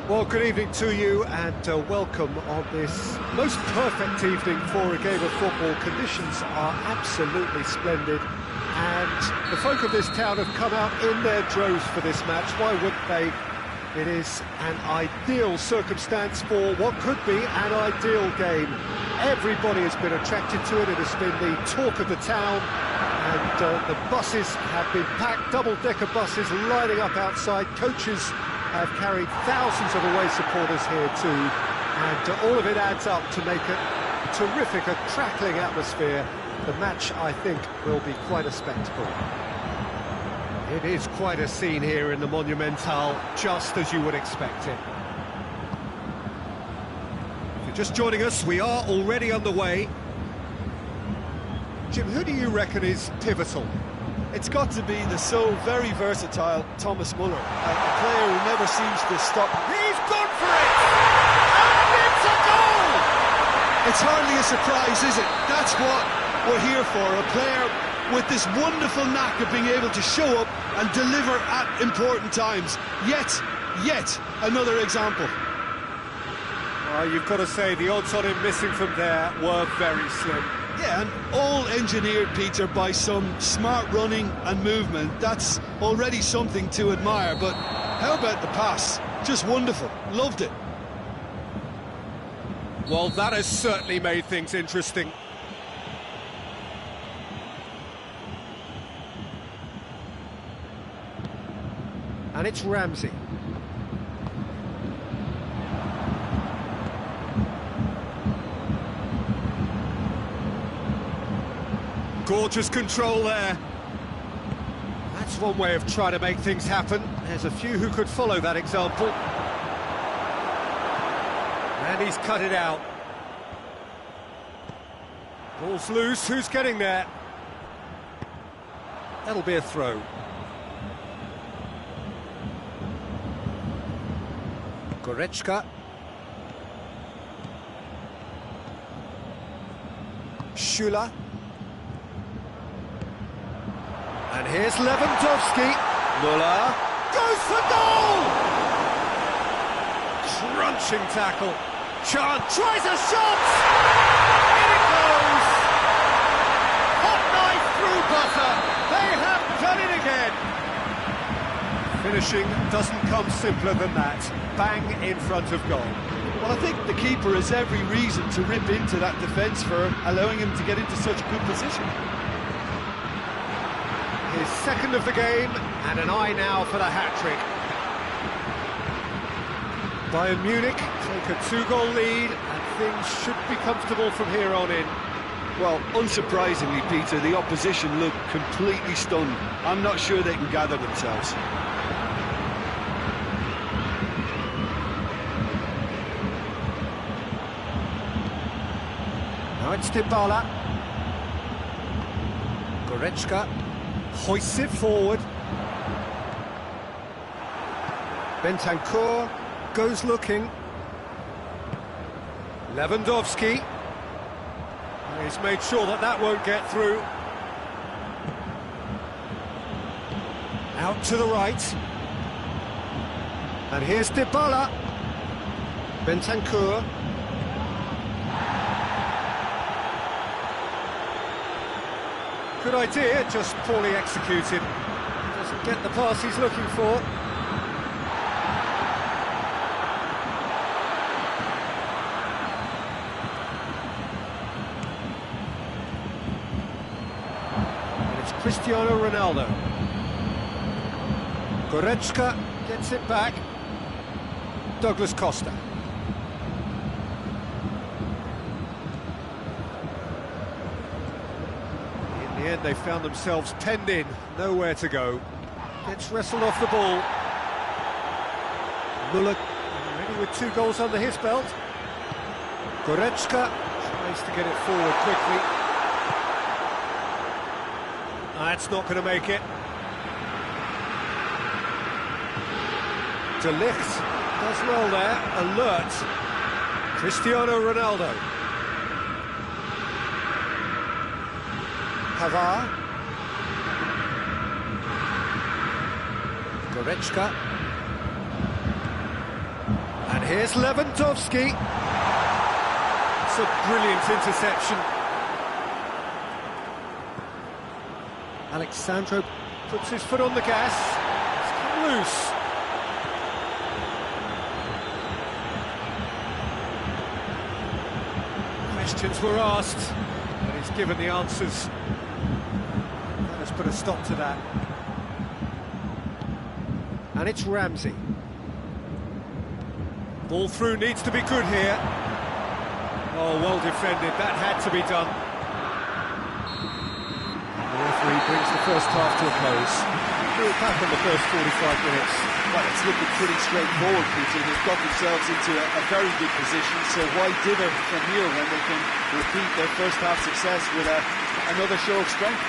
Well, good evening to you and welcome on this most perfect evening for a game of football. Conditions are absolutely splendid and the folk of this town have come out in their droves for this match. Why wouldn't they? It is an ideal circumstance for what could be an ideal game. Everybody has been attracted to it. It has been the talk of the town and the buses have been packed, double-decker buses lining up outside. Coaches have carried thousands of away supporters here too, and all of it adds up to make a terrific, a crackling atmosphere. The match, I think, will be quite a spectacle. It is quite a scene here in the Monumental, just as you would expect it. If you're just joining us, we are already underway. Jim, who do you reckon is pivotal? It's got to be the so very versatile Thomas Muller, a player who never seems to stop. He's gone for it! And it's a goal! It's hardly a surprise, is it? That's what we're here for, a player with this wonderful knack of being able to show up and deliver at important times. Yet another example. Well, you've got to say the odds on him missing from there were very slim. Yeah, and all engineered, Peter, by some smart running and movement. That's already something to admire, but how about the pass? Just wonderful. Loved it. Well, that has certainly made things interesting. And it's Ramsey. Gorgeous control there. That's one way of trying to make things happen. There's a few who could follow that example. And he's cut it out. Ball's loose, who's getting there? That'll be a throw. Goretzka. Schüller. And here's Lewandowski. Müller goes for goal! Crunching tackle. Chan tries a shot! In it goes! Hot knife through butter. They have done it again. Finishing doesn't come simpler than that. Bang in front of goal. Well, I think the keeper has every reason to rip into that defence for allowing him to get into such a good position. His second of the game, and an eye now for the hat-trick. Bayern Munich take a 2-goal lead, and things should be comfortable from here on in. Well, unsurprisingly, Peter, the opposition look completely stunned. I'm not sure they can gather themselves. Now it's Dybala. Goretzka hoists it forward. Bentancur goes looking. Lewandowski. He's made sure that that won't get through. Out to the right. And here's Dybala. Bentancur. Good idea, just poorly executed. Doesn't get the pass he's looking for. And it's Cristiano Ronaldo. Goretzka gets it back. Douglas Costa. In the end, they found themselves penned in, nowhere to go. Gets wrestled off the ball. Müller already with 2 goals under his belt. Goretzka tries to get it forward quickly. That's not going to make it. De Ligt does well there, alert. Cristiano Ronaldo. Pavard. Goretzka. here's Lewandowski. It's a brilliant interception. Alexandro puts his foot on the gas. It's come loose. Questions were asked, and he's given the answers. That has put a stop to that. And it's Ramsey. Ball through needs to be good here. Oh, well defended, that had to be done. And the referee brings the first half to a close. We're back on the first 45 minutes. Well, it's looking pretty straightforward, Peter. They've got themselves into a very good position, so why dither from here when they can repeat their first half success with another show of strength?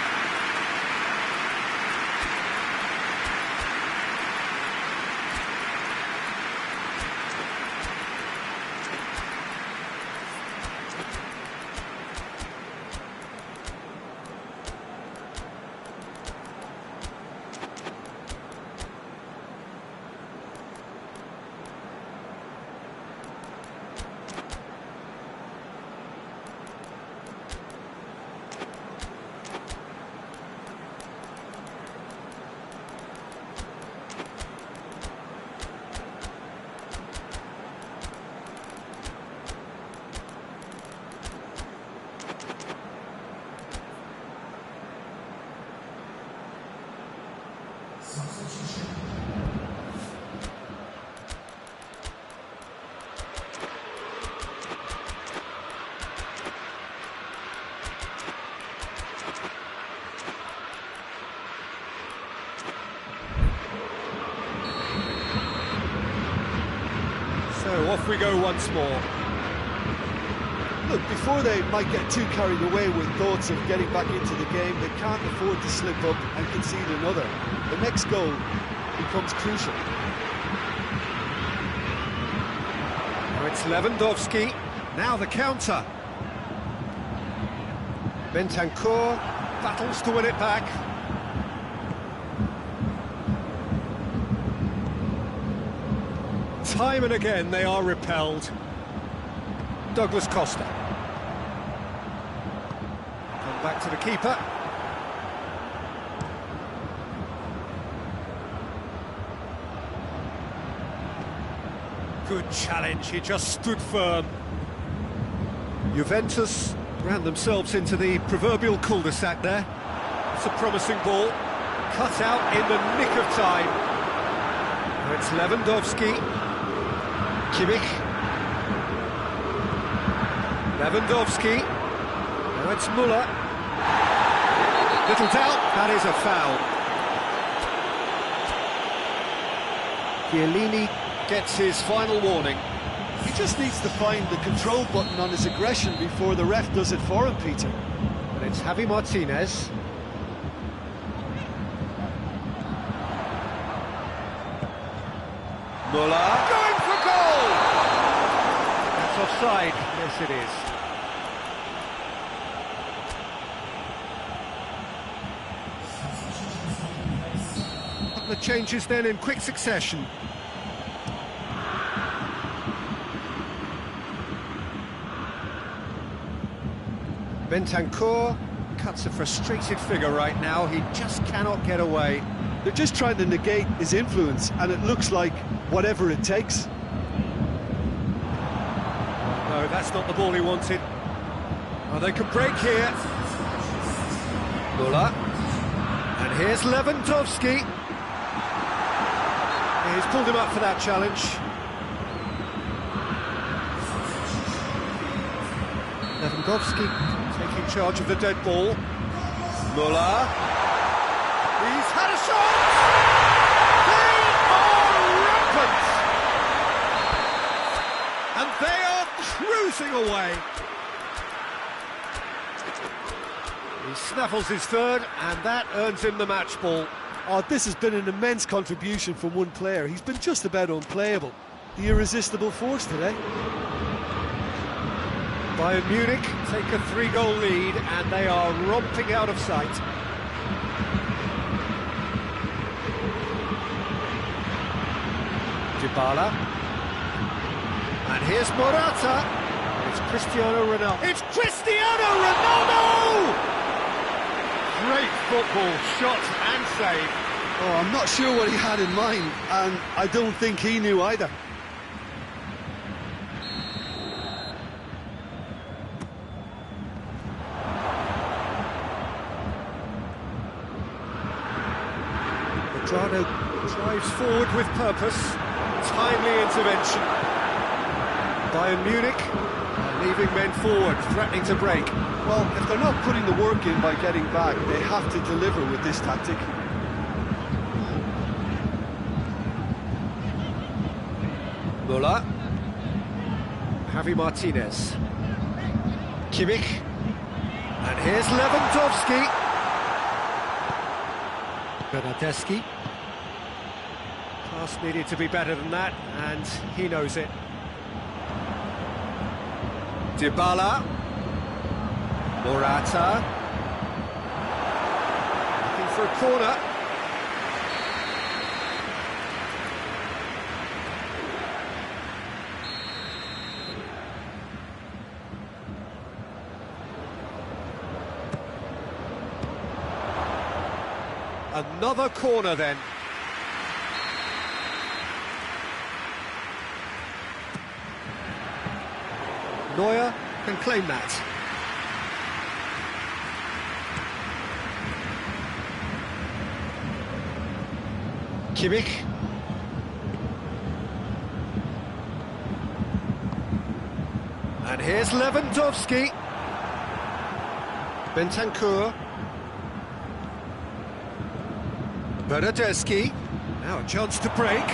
So off we go once more. Look, before they might get too carried away with thoughts of getting back into the game, they can't afford to slip up and concede another. The next goal becomes crucial. Now it's Lewandowski. Now the counter. Bentancur battles to win it back. Time and again they are repelled. Douglas Costa. Come back to the keeper. Good challenge, he just stood firm. Juventus ran themselves into the proverbial cul-de-sac there. It's a promising ball, cut out in the nick of time. Now it's Lewandowski. Kimmich. Lewandowski. Now it's Müller. Little doubt, that is a foul. Chiellini gets his final warning. He just needs to find the control button on his aggression before the ref does it for him, Peter. And it's Javi Martinez. Müller. Going for goal! That's offside. Yes, it is. The changes then in quick succession. Bentancur cuts a frustrated figure right now. He just cannot get away. They're just trying to negate his influence, and it looks like whatever it takes. No, that's not the ball he wanted. Oh, they can break here. Müller. And here's Lewandowski. He's pulled him up for that challenge. Lewandowski taking charge of the dead ball. Müller. He's had a shot! They are rampant! And they are cruising away. He snaffles his third, and that earns him the match ball. Oh, this has been an immense contribution from one player. He's been just about unplayable. The irresistible force today. Bayern Munich take a 3-goal lead, and they are romping out of sight. Dybala. And here's Morata. It's Cristiano Ronaldo. It's Cristiano Ronaldo! Great football, shot and save. Oh, I'm not sure what he had in mind, and I don't think he knew either. Quadrado drives forward with purpose. Timely intervention. Bayern Munich leaving men forward, threatening to break. Well, if they're not putting the work in by getting back, they have to deliver with this tactic. Müller. Javi Martinez. Kimmich. And here's Lewandowski. Bernardeschi. Pass needed to be better than that, and he knows it. Dybala. Morata. Looking for a corner. Another corner then. Neuer can claim that. Kimmich. And here's Lewandowski. Bentancur. Bernardeschi. Now a chance to break.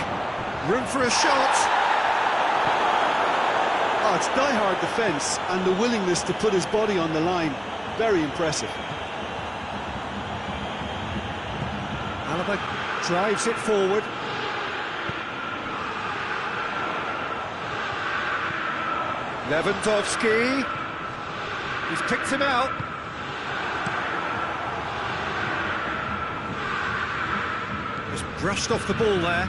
Room for a shot. Oh, it's die-hard defence and the willingness to put his body on the line. Very impressive. Alaba drives it forward. Lewandowski. He's picked him out. Just brushed off the ball there.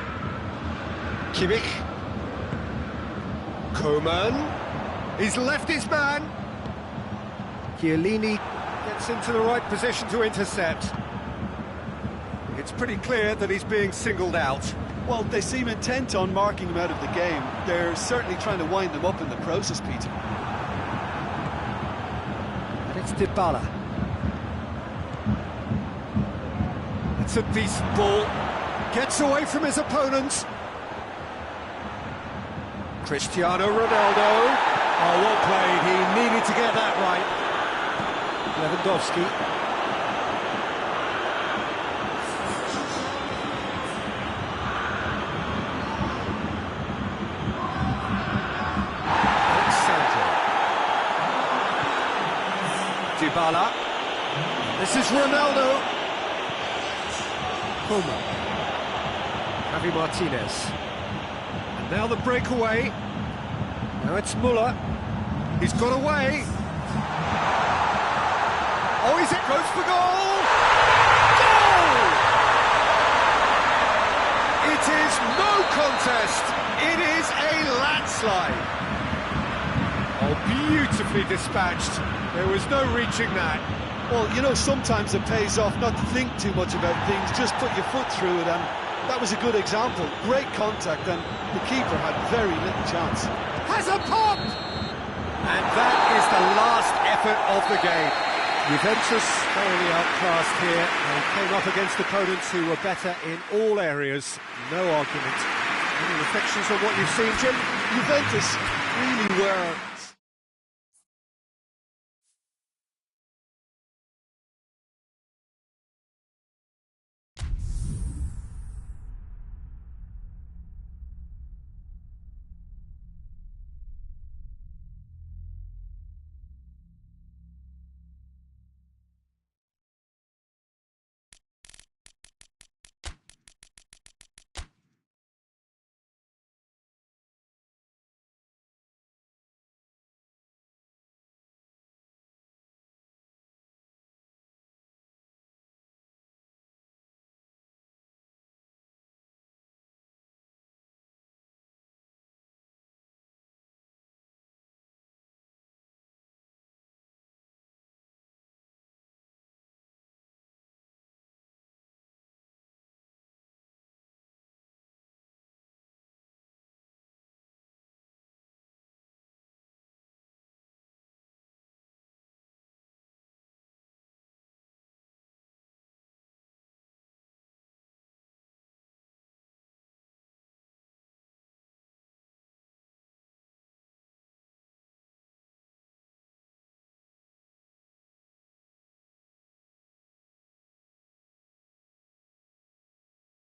Kimmich. Coman. He's left his man. Chiellini gets into the right position to intercept. It's pretty clear that he's being singled out. Well, they seem intent on marking him out of the game. They're certainly trying to wind them up in the process, Peter. And it's Dybala. It's a decent ball. Gets away from his opponents. Cristiano Ronaldo. Oh, well played. He needed to get that right. Lewandowski. Dybala. This is Ronaldo. Coman. Javi Martinez. And now the breakaway. Now it's Müller. He's got away. Oh, is it goes for goal? Goal! It is no contest. It is a landslide. Oh, beautifully dispatched. There was no reaching that. Well, you know, sometimes it pays off not to think too much about things, just put your foot through it, and that was a good example. Great contact, and the keeper had very little chance. Has a pop! And that is the last effort of the game. Juventus thoroughly outclassed here. They came up against opponents who were better in all areas. No argument. Any reflections on what you've seen, Jim? Juventus really were